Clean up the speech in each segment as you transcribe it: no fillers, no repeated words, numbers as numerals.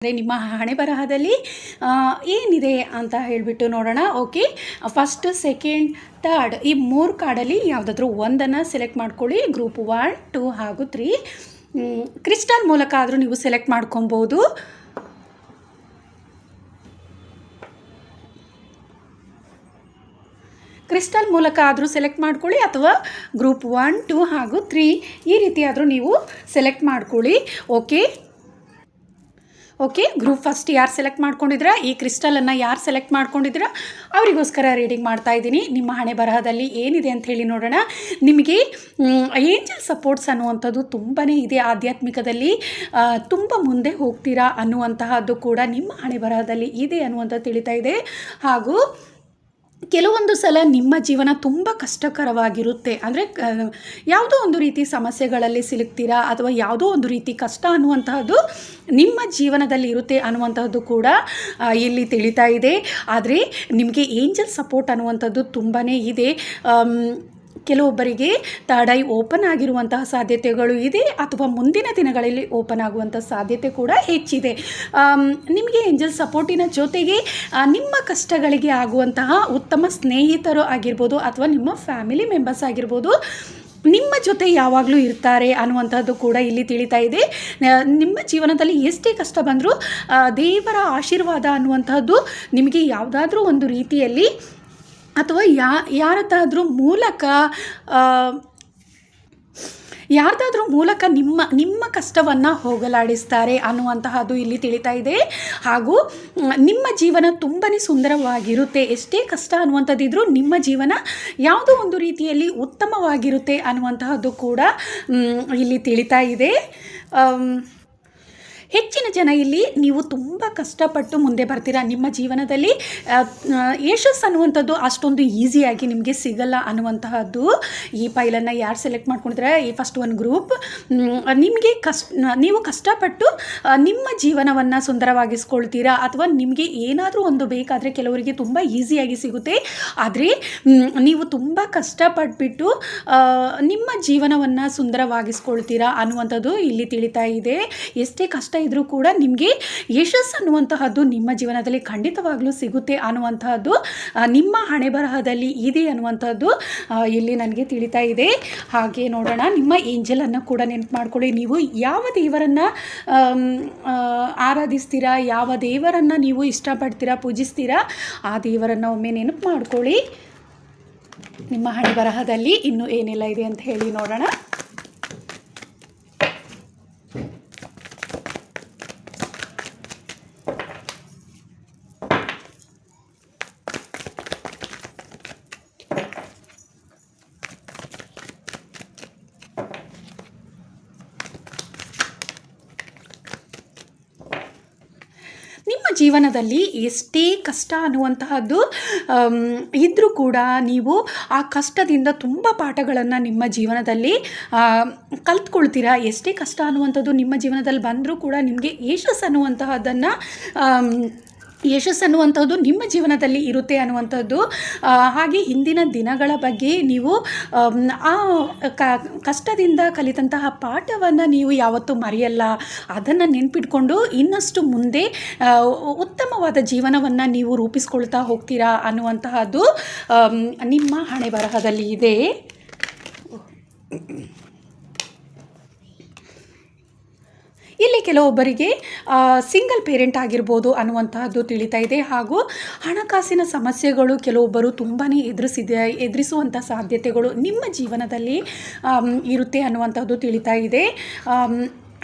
ಅಂದರೆ ನಿಮ್ಮ ಹಣೆ ಬರಹದಲ್ಲಿ ಏನಿದೆ ಅಂತ ಹೇಳಿಬಿಟ್ಟು ನೋಡೋಣ. ಓಕೆ, ಫಸ್ಟ್, ಸೆಕೆಂಡ್, ಥರ್ಡ್ ಈ 3 ಕಾರ್ಡಲ್ಲಿ ಯಾವುದಾದ್ರೂ ಒಂದನ್ನು ಸೆಲೆಕ್ಟ್ ಮಾಡ್ಕೊಳ್ಳಿ. ಗ್ರೂಪ್ 1, 2 ಹಾಗೂ 3 ಕ್ರಿಸ್ಟಲ್ ಮೂಲಕ ಆದರೂ ನೀವು ಸೆಲೆಕ್ಟ್ ಮಾಡ್ಕೊಬೋದು. ಕ್ರಿಸ್ಟಲ್ ಮೂಲಕ ಆದರೂ ಸೆಲೆಕ್ಟ್ ಮಾಡ್ಕೊಳ್ಳಿ ಅಥವಾ ಗ್ರೂಪ್ 1, 2 ಹಾಗೂ 3 ಈ ರೀತಿ ಆದರೂ ನೀವು ಸೆಲೆಕ್ಟ್ ಮಾಡ್ಕೊಳ್ಳಿ. ಓಕೆ, ಗ್ರೂಪ್ ಫಸ್ಟ್ ಯಾರು ಸೆಲೆಕ್ಟ್ ಮಾಡ್ಕೊಂಡಿದ್ದೀರಾ, ಈ ಕ್ರಿಸ್ಟಲನ್ನು ಯಾರು ಸೆಲೆಕ್ಟ್ ಮಾಡ್ಕೊಂಡಿದ್ದೀರಾ ಅವರಿಗೋಸ್ಕರ ರೀಡಿಂಗ್ ಮಾಡ್ತಾ ಇದ್ದೀನಿ. ನಿಮ್ಮ ಹಣೆ ಬರಹದಲ್ಲಿ ಏನಿದೆ ಅಂತ ಹೇಳಿ ನೋಡೋಣ. ನಿಮಗೆ ಏಂಜಲ್ ಸಪೋರ್ಟ್ಸ್ ಅನ್ನುವಂಥದ್ದು ತುಂಬಾ ಇದೆ. ಆಧ್ಯಾತ್ಮಿಕದಲ್ಲಿ ತುಂಬ ಮುಂದೆ ಹೋಗ್ತೀರಾ ಅನ್ನುವಂತಹದ್ದು ಕೂಡ ನಿಮ್ಮ ಹಣೆ ಬರಹದಲ್ಲಿ ಇದೆ ಅನ್ನುವಂಥದ್ದು ತಿಳಿತಾ ಇದೆ. ಹಾಗೂ ಕೆಲವೊಂದು ಸಲ ನಿಮ್ಮ ಜೀವನ ತುಂಬ ಕಷ್ಟಕರವಾಗಿರುತ್ತೆ. ಅಂದರೆ ಯಾವುದೋ ಒಂದು ರೀತಿ ಸಮಸ್ಯೆಗಳಲ್ಲಿ ಸಿಲುಕ್ತೀರಾ ಅಥವಾ ಯಾವುದೋ ಒಂದು ರೀತಿ ಕಷ್ಟ ಅನ್ನುವಂತಹದ್ದು ನಿಮ್ಮ ಜೀವನದಲ್ಲಿ ಇರುತ್ತೆ ಅನ್ನುವಂತಹದ್ದು ಕೂಡ ಇಲ್ಲಿ ತಿಳಿತಾ ಇದೆ. ಆದರೆ ನಿಮಗೆ ಏಂಜಲ್ ಸಪೋರ್ಟ್ ಅನ್ನುವಂಥದ್ದು ತುಂಬಾ ಇದೆ. ಕೆಲವೊಬ್ಬರಿಗೆ ಥರ್ಡ್ ಐ ಓಪನ್ ಆಗಿರುವಂತಹ ಸಾಧ್ಯತೆಗಳು ಇದೆ ಅಥವಾ ಮುಂದಿನ ದಿನಗಳಲ್ಲಿ ಓಪನ್ ಆಗುವಂಥ ಸಾಧ್ಯತೆ ಕೂಡ ಹೆಚ್ಚಿದೆ. ನಿಮಗೆ ಏಂಜಲ್ ಸಪೋರ್ಟಿನ ಜೊತೆಗೆ ನಿಮ್ಮ ಕಷ್ಟಗಳಿಗೆ ಆಗುವಂತಹ ಉತ್ತಮ ಸ್ನೇಹಿತರು ಆಗಿರ್ಬೋದು ಅಥವಾ ನಿಮ್ಮ ಫ್ಯಾಮಿಲಿ ಮೆಂಬರ್ಸ್ ಆಗಿರ್ಬೋದು ನಿಮ್ಮ ಜೊತೆ ಯಾವಾಗಲೂ ಇರ್ತಾರೆ ಅನ್ನುವಂಥದ್ದು ಕೂಡ ಇಲ್ಲಿ ತಿಳಿತಾ ಇದೆ. ನಿಮ್ಮ ಜೀವನದಲ್ಲಿ ಎಷ್ಟೇ ಕಷ್ಟ ಬಂದರೂ ದೇವರ ಆಶೀರ್ವಾದ ಅನ್ನುವಂಥದ್ದು ನಿಮಗೆ ಯಾವುದಾದ್ರೂ ಒಂದು ರೀತಿಯಲ್ಲಿ ಅಥವಾ ಯಾರದಾದ್ರೂ ಮೂಲಕ ನಿಮ್ಮ ಕಷ್ಟವನ್ನು ಹೋಗಲಾಡಿಸ್ತಾರೆ ಅನ್ನುವಂತಹದ್ದು ಇಲ್ಲಿ ತಿಳಿತಾ ಇದೆ. ಹಾಗೂ ನಿಮ್ಮ ಜೀವನ ತುಂಬಾ ಸುಂದರವಾಗಿರುತ್ತೆ. ಎಷ್ಟೇ ಕಷ್ಟ ಅನ್ನುವಂಥದ್ದಿದ್ರೂ ನಿಮ್ಮ ಜೀವನ ಯಾವುದೋ ಒಂದು ರೀತಿಯಲ್ಲಿ ಉತ್ತಮವಾಗಿರುತ್ತೆ ಅನ್ನುವಂತಹದ್ದು ಕೂಡ ಇಲ್ಲಿ ತಿಳಿತಾ ಇದೆ. ಹೆಚ್ಚಿನ ಜನ ಇಲ್ಲಿ ನೀವು ತುಂಬ ಕಷ್ಟಪಟ್ಟು ಮುಂದೆ ಬರ್ತೀರಾ. ನಿಮ್ಮ ಜೀವನದಲ್ಲಿ ಯಶಸ್ಸು ಅನ್ನುವಂಥದ್ದು ಅಷ್ಟೊಂದು ಈಸಿಯಾಗಿ ನಿಮಗೆ ಸಿಗಲ್ಲ ಅನ್ನುವಂತಹದ್ದು ಈ ಫೈಲನ್ನು ಯಾರು ಸೆಲೆಕ್ಟ್ ಮಾಡ್ಕೊಂಡಿದ್ರೆ ಈ ಫಸ್ಟ್ ಒಂದು ಗ್ರೂಪ್ ನಿಮಗೆ ನೀವು ಕಷ್ಟಪಟ್ಟು ನಿಮ್ಮ ಜೀವನವನ್ನು ಸುಂದರವಾಗಿಸ್ಕೊಳ್ತೀರಾ ಅಥವಾ ನಿಮಗೆ ಏನಾದರೂ ಒಂದು ಬೇಕಾದರೆ ಕೆಲವರಿಗೆ ತುಂಬ ಈಸಿಯಾಗಿ ಸಿಗುತ್ತೆ. ಆದರೆ ನೀವು ತುಂಬ ಕಷ್ಟಪಟ್ಬಿಟ್ಟು ನಿಮ್ಮ ಜೀವನವನ್ನು ಸುಂದರವಾಗಿಸ್ಕೊಳ್ತೀರಾ ಅನ್ನುವಂಥದ್ದು ಇಲ್ಲಿ ತಿಳಿತಾ ಇದೆ. ಎಷ್ಟೇ ಕಷ್ಟ ಇದ್ರೂ ಕೂಡ ನಿಮಗೆ ಯಶಸ್ಸು ಅನ್ನುವಂತಹದ್ದು ನಿಮ್ಮ ಜೀವನದಲ್ಲಿ ಖಂಡಿತವಾಗ್ಲೂ ಸಿಗುತ್ತೆ ಅನ್ನುವಂತಹದ್ದು ನಿಮ್ಮ ಹಣೆ ಬರಹದಲ್ಲಿ ಇದೆ ಅನ್ನುವಂಥದ್ದು ಇಲ್ಲಿ ನನಗೆ ತಿಳಿತಾ ಇದೆ. ಹಾಗೆ ನೋಡೋಣ, ನಿಮ್ಮ ಏಂಜಲನ್ನು ಕೂಡ ನೆನಪು ಮಾಡ್ಕೊಳ್ಳಿ. ನೀವು ಯಾವ ದೇವರನ್ನು ಆರಾಧಿಸ್ತೀರಾ, ಯಾವ ದೇವರನ್ನು ನೀವು ಇಷ್ಟಪಡ್ತೀರಾ, ಪೂಜಿಸ್ತೀರಾ ಆ ದೇವರನ್ನು ಒಮ್ಮೆ ನೆನಪು ಮಾಡ್ಕೊಳ್ಳಿ. ನಿಮ್ಮ ಹಣೆ ಬರಹದಲ್ಲಿ ಇನ್ನೂ ಏನೆಲ್ಲ ಇದೆ ಅಂತ ಹೇಳಿ ನೋಡೋಣ. ನಿಮ್ಮ ಜೀವನದಲ್ಲಿ ಎಷ್ಟೇ ಕಷ್ಟ ಅನ್ನುವಂತಹದ್ದು ಇದ್ದರೂ ಕೂಡ ನೀವು ಆ ಕಷ್ಟದಿಂದ ತುಂಬ ಪಾಠಗಳನ್ನು ನಿಮ್ಮ ಜೀವನದಲ್ಲಿ ಕಲ್ತ್ಕೊಳ್ತೀರಾ. ಎಷ್ಟೇ ಕಷ್ಟ ಅನ್ನುವಂಥದ್ದು ನಿಮ್ಮ ಜೀವನದಲ್ಲಿ ಬಂದರೂ ಕೂಡ ನಿಮಗೆ ಯಶಸ್ಸು ಅನ್ನುವಂಥದ್ದು ನಿಮ್ಮ ಜೀವನದಲ್ಲಿ ಇರುತ್ತೆ ಅನ್ನುವಂಥದ್ದು. ಹಾಗೆ ಹಿಂದಿನ ದಿನಗಳ ಬಗ್ಗೆ ನೀವು ಆ ಕಷ್ಟದಿಂದ ಕಲಿತಂತಹ ಪಾಠವನ್ನು ನೀವು ಯಾವತ್ತೂ ಮರೆಯಲ್ಲ. ಅದನ್ನು ನೆನಪಿಟ್ಕೊಂಡು ಇನ್ನಷ್ಟು ಮುಂದೆ ಉತ್ತಮವಾದ ಜೀವನವನ್ನು ನೀವು ರೂಪಿಸ್ಕೊಳ್ತಾ ಹೋಗ್ತೀರಾ ಅನ್ನುವಂತಹದ್ದು ನಿಮ್ಮ ಹಣೆ ಬರಹದಲ್ಲಿ ಇದೆ. ಇಲ್ಲಿ ಕೆಲವೊಬ್ಬರಿಗೆ ಸಿಂಗಲ್ ಪೇರೆಂಟ್ ಆಗಿರ್ಬೋದು ಅನ್ನುವಂತಹದ್ದು ತಿಳಿತಾ ಇದೆ. ಹಾಗೂ ಹಣಕಾಸಿನ ಸಮಸ್ಯೆಗಳು ಕೆಲವೊಬ್ಬರು ತುಂಬಾ ಎದುರಿಸುವಂಥ ಸಾಧ್ಯತೆಗಳು ನಿಮ್ಮ ಜೀವನದಲ್ಲಿ ಇರುತ್ತೆ ಅನ್ನುವಂಥದ್ದು ತಿಳಿತಾ ಇದೆ.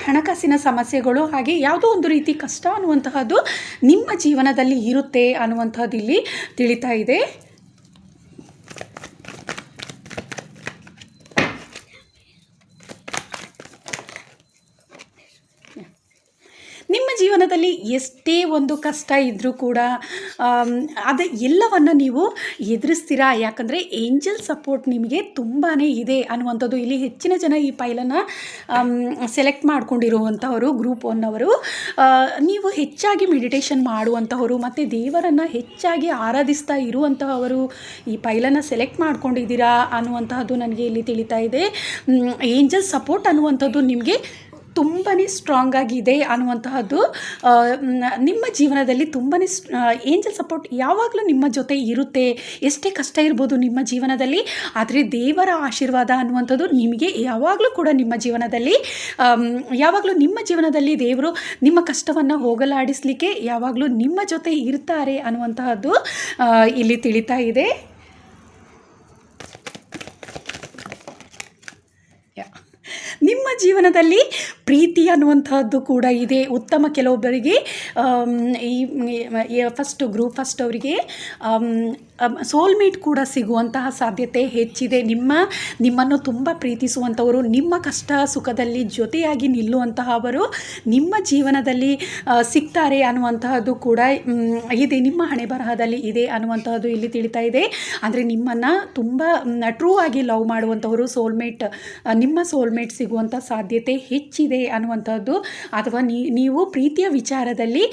ಹಣಕಾಸಿನ ಸಮಸ್ಯೆಗಳು ಹಾಗೆ ಯಾವುದೋ ಒಂದು ರೀತಿ ಕಷ್ಟ ಅನ್ನುವಂತಹದ್ದು ನಿಮ್ಮ ಜೀವನದಲ್ಲಿ ಇರುತ್ತೆ ಅನ್ನುವಂಥದ್ದು ಇಲ್ಲಿ ತಿಳಿತಾ ಇದೆ. ನಿಮ್ಮ ಜೀವನದಲ್ಲಿ ಎಷ್ಟೇ ಒಂದು ಕಷ್ಟ ಇದ್ದರೂ ಕೂಡ ಎಲ್ಲವನ್ನು ನೀವು ಎದುರಿಸ್ತೀರಾ. ಯಾಕಂದರೆ ಏಂಜಲ್ ಸಪೋರ್ಟ್ ನಿಮಗೆ ತುಂಬಾ ಇದೆ ಅನ್ನುವಂಥದ್ದು ಇಲ್ಲಿ ಹೆಚ್ಚಿನ ಜನ ಈ ಫೈಲನ್ನು ಸೆಲೆಕ್ಟ್ ಮಾಡ್ಕೊಂಡಿರುವಂಥವರು ಗ್ರೂಪ್ 1 ಅವರು. ನೀವು ಹೆಚ್ಚಾಗಿ ಮೆಡಿಟೇಷನ್ ಮಾಡುವಂಥವರು ಮತ್ತು ದೇವರನ್ನು ಹೆಚ್ಚಾಗಿ ಆರಾಧಿಸ್ತಾ ಇರುವಂತಹವರು ಈ ಫೈಲನ್ನು ಸೆಲೆಕ್ಟ್ ಮಾಡ್ಕೊಂಡಿದ್ದೀರಾ ಅನ್ನುವಂತಹದ್ದು ನನಗೆ ಇಲ್ಲಿ ತಿಳಿತಾ ಇದೆ. ಏಂಜಲ್ ಸಪೋರ್ಟ್ ಅನ್ನುವಂಥದ್ದು ನಿಮಗೆ ತುಂಬಾ ಸ್ಟ್ರಾಂಗ್ ಆಗಿದೆ ಅನ್ನುವಂತಹದ್ದು ನಿಮ್ಮ ಜೀವನದಲ್ಲಿ ತುಂಬಾ ಏಂಜಲ್ ಸಪೋರ್ಟ್ ಯಾವಾಗಲೂ ನಿಮ್ಮ ಜೊತೆ ಇರುತ್ತೆ. ಎಷ್ಟೇ ಕಷ್ಟ ಇರ್ಬೋದು ನಿಮ್ಮ ಜೀವನದಲ್ಲಿ, ಆದರೆ ದೇವರ ಆಶೀರ್ವಾದ ಅನ್ನುವಂಥದ್ದು ನಿಮಗೆ ಯಾವಾಗಲೂ ಕೂಡ ನಿಮ್ಮ ಜೀವನದಲ್ಲಿ ದೇವರು ನಿಮ್ಮ ಕಷ್ಟವನ್ನು ಹೋಗಲಾಡಿಸಲಿಕ್ಕೆ ಯಾವಾಗಲೂ ನಿಮ್ಮ ಜೊತೆ ಇರ್ತಾರೆ ಅನ್ನುವಂತಹದ್ದು ಇಲ್ಲಿ ತಿಳಿತಾ ಇದೆ. ನಿಮ್ಮ ಜೀವನದಲ್ಲಿ ಪ್ರೀತಿ ಅನ್ನುವಂತಹದ್ದು ಕೂಡ ಇದೆ. ಉತ್ತಮ ಕೆಲವೊಬ್ಬರಿಗೆ ಗ್ರೂಪ್ ಫಸ್ಟ್ ಅವರಿಗೆ ಸೋಲ್ಮೇಟ್ ಕೂಡ ಸಿಗುವಂತಹ ಸಾಧ್ಯತೆ ಹೆಚ್ಚಿದೆ. ನಿಮ್ಮನ್ನು ತುಂಬ ಪ್ರೀತಿಸುವಂಥವರು, ನಿಮ್ಮ ಕಷ್ಟ ಸುಖದಲ್ಲಿ ಜೊತೆಯಾಗಿ ನಿಲ್ಲುವಂತಹವರು ನಿಮ್ಮ ಜೀವನದಲ್ಲಿ ಸಿಗ್ತಾರೆ ಅನ್ನುವಂತಹದ್ದು ಕೂಡ ಇದೆ. ನಿಮ್ಮ ಹಣೆ ಬರಹದಲ್ಲಿ ಇದೆ ಅನ್ನುವಂತಹದ್ದು ಇಲ್ಲಿ ತಿಳಿತಾ ಇದೆ. ಅಂದರೆ ನಿಮ್ಮನ್ನು ತುಂಬ ಟ್ರೂ ಆಗಿ ಲವ್ ಮಾಡುವಂಥವರು ನಿಮ್ಮ ಸೋಲ್ಮೇಟ್ ಸಿಗುವಂಥ ಸಾಧ್ಯತೆ ಹೆಚ್ಚಿದೆ ಅನ್ನುವಂಥದ್ದು. ಅಥವಾ ನೀವು ಪ್ರೀತಿಯ ವಿಚಾರದಲ್ಲಿ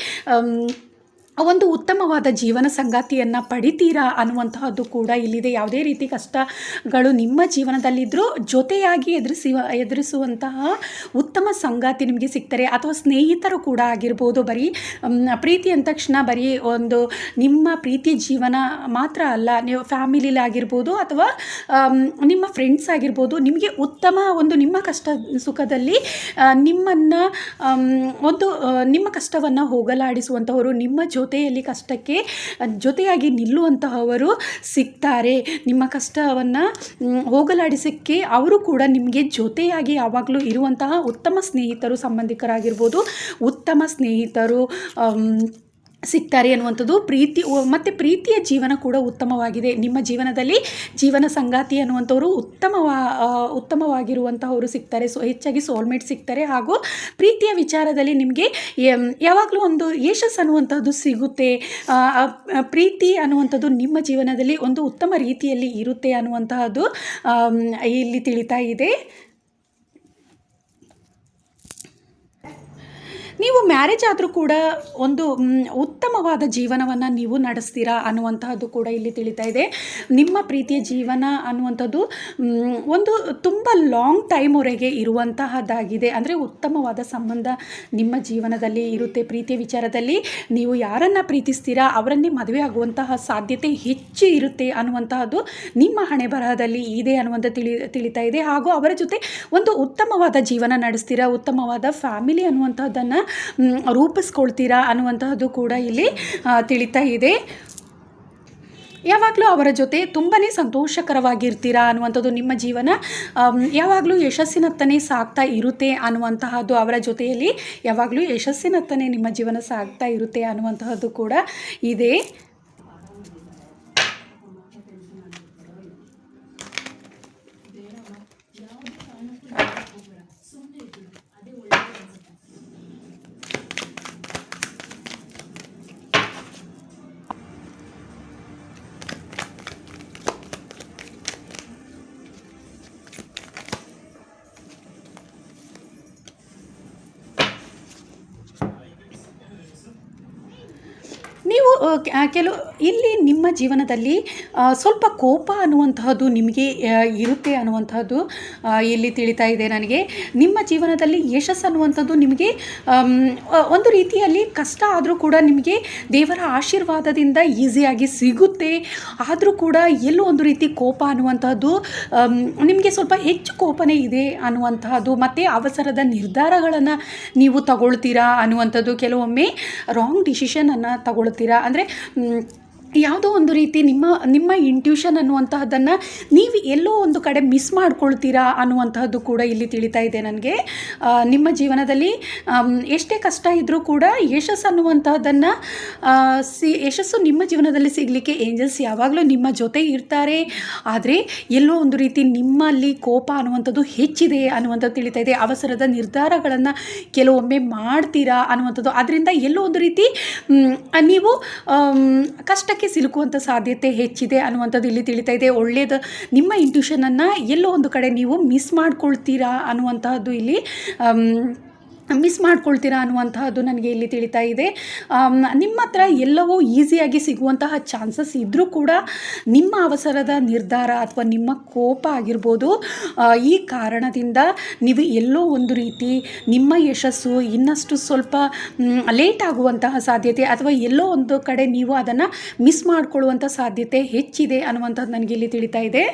ಒಂದು ಉತ್ತಮವಾದ ಜೀವನ ಸಂಗಾತಿಯನ್ನು ಪಡಿತೀರಾ ಅನ್ನುವಂತಹದ್ದು ಕೂಡ ಇಲ್ಲಿದೆ. ಯಾವುದೇ ರೀತಿ ಕಷ್ಟಗಳು ನಿಮ್ಮ ಜೀವನದಲ್ಲಿದ್ದರೂ ಜೊತೆಯಾಗಿ ಎದುರಿಸುವಂತಹ ಉತ್ತಮ ಸಂಗಾತಿ ನಿಮಗೆ ಸಿಗ್ತಾರೆ. ಅಥವಾ ಸ್ನೇಹಿತರು ಕೂಡ ಆಗಿರ್ಬೋದು. ಬರೀ ಪ್ರೀತಿ ಅಂದ ತಕ್ಷಣ ಬರೀ ಒಂದು ನಿಮ್ಮ ಪ್ರೀತಿ ಜೀವನ ಮಾತ್ರ ಅಲ್ಲ, ನೀವು ಫ್ಯಾಮಿಲಿಲಿ ಆಗಿರ್ಬೋದು ಅಥವಾ ನಿಮ್ಮ ಫ್ರೆಂಡ್ಸ್ ಆಗಿರ್ಬೋದು. ನಿಮಗೆ ಉತ್ತಮ ನಿಮ್ಮ ಕಷ್ಟ ಸುಖದಲ್ಲಿ ನಿಮ್ಮ ಕಷ್ಟವನ್ನು ಹೋಗಲಾಡಿಸುವಂಥವರು, ನಿಮ್ಮ ಜೊತೆಯಲ್ಲಿ ಕಷ್ಟಕ್ಕೆ ಜೊತೆಯಾಗಿ ನಿಲ್ಲುವಂತಹವರು ಸಿಗ್ತಾರೆ. ನಿಮ್ಮ ಕಷ್ಟವನ್ನು ಹೋಗಲಾಡಿಸೋಕ್ಕೆ ಅವರು ಕೂಡ ನಿಮಗೆ ಜೊತೆಯಾಗಿ ಯಾವಾಗಲೂ ಇರುವಂತಹ ಉತ್ತಮ ಸ್ನೇಹಿತರು, ಸಂಬಂಧಿಕರಾಗಿರ್ಬೋದು, ಉತ್ತಮ ಸ್ನೇಹಿತರು ಸಿಗ್ತಾರೆ ಅನ್ನುವಂಥದ್ದು. ಪ್ರೀತಿಯ ಜೀವನ ಕೂಡ ಉತ್ತಮವಾಗಿದೆ. ನಿಮ್ಮ ಜೀವನದಲ್ಲಿ ಜೀವನ ಸಂಗಾತಿ ಅನ್ನುವಂಥವರು ಉತ್ತಮವಾಗಿರುವಂಥವರು ಸಿಗ್ತಾರೆ. ಹೆಚ್ಚಾಗಿ ಸೋಲ್ಮೇಟ್ ಸಿಗ್ತಾರೆ. ಹಾಗೂ ಪ್ರೀತಿಯ ವಿಚಾರದಲ್ಲಿ ನಿಮಗೆ ಯಾವಾಗಲೂ ಒಂದು ಯಶಸ್ಸು ಅನ್ನುವಂಥದ್ದು ಸಿಗುತ್ತೆ. ಪ್ರೀತಿ ಅನ್ನುವಂಥದ್ದು ನಿಮ್ಮ ಜೀವನದಲ್ಲಿ ಒಂದು ಉತ್ತಮ ರೀತಿಯಲ್ಲಿ ಇರುತ್ತೆ ಅನ್ನುವಂತಹದ್ದು ಇಲ್ಲಿ ತಿಳಿತಾ ಇದೆ. ನೀವು ಮ್ಯಾರೇಜ್ ಆದರೂ ಕೂಡ ಒಂದು ಉತ್ತಮವಾದ ಜೀವನವನ್ನು ನೀವು ನಡೆಸ್ತೀರಾ ಅನ್ನುವಂತಹದ್ದು ಕೂಡ ಇಲ್ಲಿ ತಿಳಿತಾ ಇದೆ. ನಿಮ್ಮ ಪ್ರೀತಿಯ ಜೀವನ ಅನ್ನುವಂಥದ್ದು ಒಂದು ತುಂಬ ಲಾಂಗ್ ಟೈಮ್ವರೆಗೆ ಇರುವಂತಹದ್ದಾಗಿದೆ. ಅಂದರೆ ಉತ್ತಮವಾದ ಸಂಬಂಧ ನಿಮ್ಮ ಜೀವನದಲ್ಲಿ ಇರುತ್ತೆ. ಪ್ರೀತಿಯ ವಿಚಾರದಲ್ಲಿ ನೀವು ಯಾರನ್ನು ಪ್ರೀತಿಸ್ತೀರಾ ಅವರನ್ನೇ ಮದುವೆ ಆಗುವಂತಹ ಸಾಧ್ಯತೆ ಹೆಚ್ಚು ಇರುತ್ತೆ ಅನ್ನುವಂತಹದ್ದು ನಿಮ್ಮ ಹಣೆ ಬರಹದಲ್ಲಿ ಇದೆ ಅನ್ನುವಂಥ ತಿಳಿತಾ ಇದೆ. ಹಾಗೂ ಅವರ ಜೊತೆ ಒಂದು ಉತ್ತಮವಾದ ಜೀವನ ನಡೆಸ್ತೀರಾ, ಉತ್ತಮವಾದ ಫ್ಯಾಮಿಲಿ ಅನ್ನುವಂಥದ್ದನ್ನು ರೂಪಿಸ್ಕೊಳ್ತೀರಾ ಅನ್ನುವಂತಹದ್ದು ಕೂಡ ಇಲ್ಲಿ ತಿಳಿತಾ ಇದೆ. ಯಾವಾಗಲೂ ಅವರ ಜೊತೆ ತುಂಬಾ ಸಂತೋಷಕರವಾಗಿರ್ತೀರಾ ಅನ್ನುವಂಥದ್ದು. ನಿಮ್ಮ ಜೀವನ ಯಾವಾಗಲೂ ಯಶಸ್ಸಿನತ್ತನೇ ಸಾಗ್ತಾ ಇರುತ್ತೆ ಅನ್ನುವಂತಹದ್ದು. ಅವರ ಜೊತೆಯಲ್ಲಿ ಯಾವಾಗಲೂ ಯಶಸ್ಸಿನತ್ತನೇ ನಿಮ್ಮ ಜೀವನ ಸಾಗ್ತಾ ಇರುತ್ತೆ ಅನ್ನುವಂತಹದ್ದು ಕೂಡ ಇದೆ. ನೀವು ಇಲ್ಲಿ ನಿಮ್ಮ ಜೀವನದಲ್ಲಿ ಸ್ವಲ್ಪ ಕೋಪ ಅನ್ನುವಂತಹದ್ದು ನಿಮಗೆ ಇರುತ್ತೆ ಅನ್ನುವಂತಹದ್ದು ಇಲ್ಲಿ ತಿಳಿತಾ ಇದೆ ನನಗೆ. ನಿಮ್ಮ ಜೀವನದಲ್ಲಿ ಯಶಸ್ಸು ಅನ್ನುವಂಥದ್ದು ನಿಮಗೆ ಒಂದು ರೀತಿಯಲ್ಲಿ ಕಷ್ಟ ಆದರೂ ಕೂಡ ನಿಮಗೆ ದೇವರ ಆಶೀರ್ವಾದದಿಂದ ಈಸಿಯಾಗಿ ಸಿಗುತ್ತೆ. ಆದರೂ ಕೂಡ ಎಲ್ಲೋ ಒಂದು ರೀತಿ ಕೋಪ ಅನ್ನುವಂಥದ್ದು ನಿಮಗೆ ಸ್ವಲ್ಪ ಹೆಚ್ಚು ಕೋಪನೇ ಇದೆ ಅನ್ನುವಂತಹದ್ದು. ಮತ್ತು ಅವಸರದ ನಿರ್ಧಾರಗಳನ್ನು ನೀವು ತಗೊಳ್ತೀರಾ ಅನ್ನುವಂಥದ್ದು. ಕೆಲವೊಮ್ಮೆ ರಾಂಗ್ ಡಿಸಿಷನನ್ನು ತಗೊಳ್ತೀರಾ. ಅಂದರೆ ಯಾವುದೋ ಒಂದು ರೀತಿ ನಿಮ್ಮ ಇಂಟ್ಯೂಷನ್ ಅನ್ನುವಂತಹದ್ದನ್ನು ನೀವು ಎಲ್ಲೋ ಒಂದು ಕಡೆ ಮಿಸ್ ಮಾಡ್ಕೊಳ್ತೀರಾ ಅನ್ನುವಂತಹದ್ದು ಕೂಡ ಇಲ್ಲಿ ತಿಳಿತಾ ಇದೆ ನನಗೆ. ನಿಮ್ಮ ಜೀವನದಲ್ಲಿ ಎಷ್ಟೇ ಕಷ್ಟ ಇದ್ದರೂ ಕೂಡ ಯಶಸ್ಸು ಅನ್ನುವಂತಹದ್ದನ್ನು ಯಶಸ್ಸು ನಿಮ್ಮ ಜೀವನದಲ್ಲಿ ಸಿಗಲಿಕ್ಕೆ ಏಂಜಲ್ಸ್ ಯಾವಾಗಲೂ ನಿಮ್ಮ ಜೊತೆ ಇರ್ತಾರೆ. ಆದರೆ ಎಲ್ಲೋ ಒಂದು ರೀತಿ ನಿಮ್ಮಲ್ಲಿ ಕೋಪ ಅನ್ನುವಂಥದ್ದು ಹೆಚ್ಚಿದೆ ಅನ್ನುವಂಥದ್ದು ತಿಳಿತಾ ಇದೆ. ಅವಸರದ ನಿರ್ಧಾರಗಳನ್ನು ಕೆಲವೊಮ್ಮೆ ಮಾಡ್ತೀರಾ ಅನ್ನುವಂಥದ್ದು. ಅದರಿಂದ ಎಲ್ಲೋ ಒಂದು ರೀತಿ ನೀವು ಕಷ್ಟಕ್ಕೆ ಸಿಲುಕುವಂಥ ಸಾಧ್ಯತೆ ಹೆಚ್ಚಿದೆ ಅನ್ನುವಂಥದ್ದು ಇಲ್ಲಿ ತಿಳಿತಾ ಇದೆ. ಒಳ್ಳೆಯದು, ನಿಮ್ಮ ಇಂಟ್ಯೂಷನನ್ನು ಎಲ್ಲೋ ಒಂದು ಕಡೆ ನೀವು ಮಿಸ್ ಮಾಡ್ಕೊಳ್ತೀರಾ ಅನ್ನುವಂತಹದ್ದು ಇಲ್ಲಿ ಮಿಸ್ ಮಾಡ್ಕೊಳ್ತೀರಾ ಅನ್ನುವಂತಹದ್ದು ನನಗೆ ಇಲ್ಲಿ ತಿಳಿತಾ ಇದೆ. ನಿಮ್ಮ ಹತ್ರ ಎಲ್ಲವೂ ಈಸಿಯಾಗಿ ಸಿಗುವಂತಹ ಚಾನ್ಸಸ್ ಇದ್ದರೂ ಕೂಡ ನಿಮ್ಮ ಅವಸರದ ನಿರ್ಧಾರ ಅಥವಾ ನಿಮ್ಮ ಕೋಪ ಆಗಿರ್ಬೋದು, ಈ ಕಾರಣದಿಂದ ನೀವು ಎಲ್ಲೋ ಒಂದು ರೀತಿ ನಿಮ್ಮ ಯಶಸ್ಸು ಇನ್ನಷ್ಟು ಸ್ವಲ್ಪ ಲೇಟ್ ಆಗುವಂತಹ ಸಾಧ್ಯತೆ ಅಥವಾ ಎಲ್ಲೋ ಒಂದು ಕಡೆ ನೀವು ಅದನ್ನು ಮಿಸ್ ಮಾಡಿಕೊಳ್ಳುವಂಥ ಸಾಧ್ಯತೆ ಹೆಚ್ಚಿದೆ ಅನ್ನುವಂಥದ್ದು ನನಗೆ ಇಲ್ಲಿ ತಿಳಿತಾ ಇದೆ.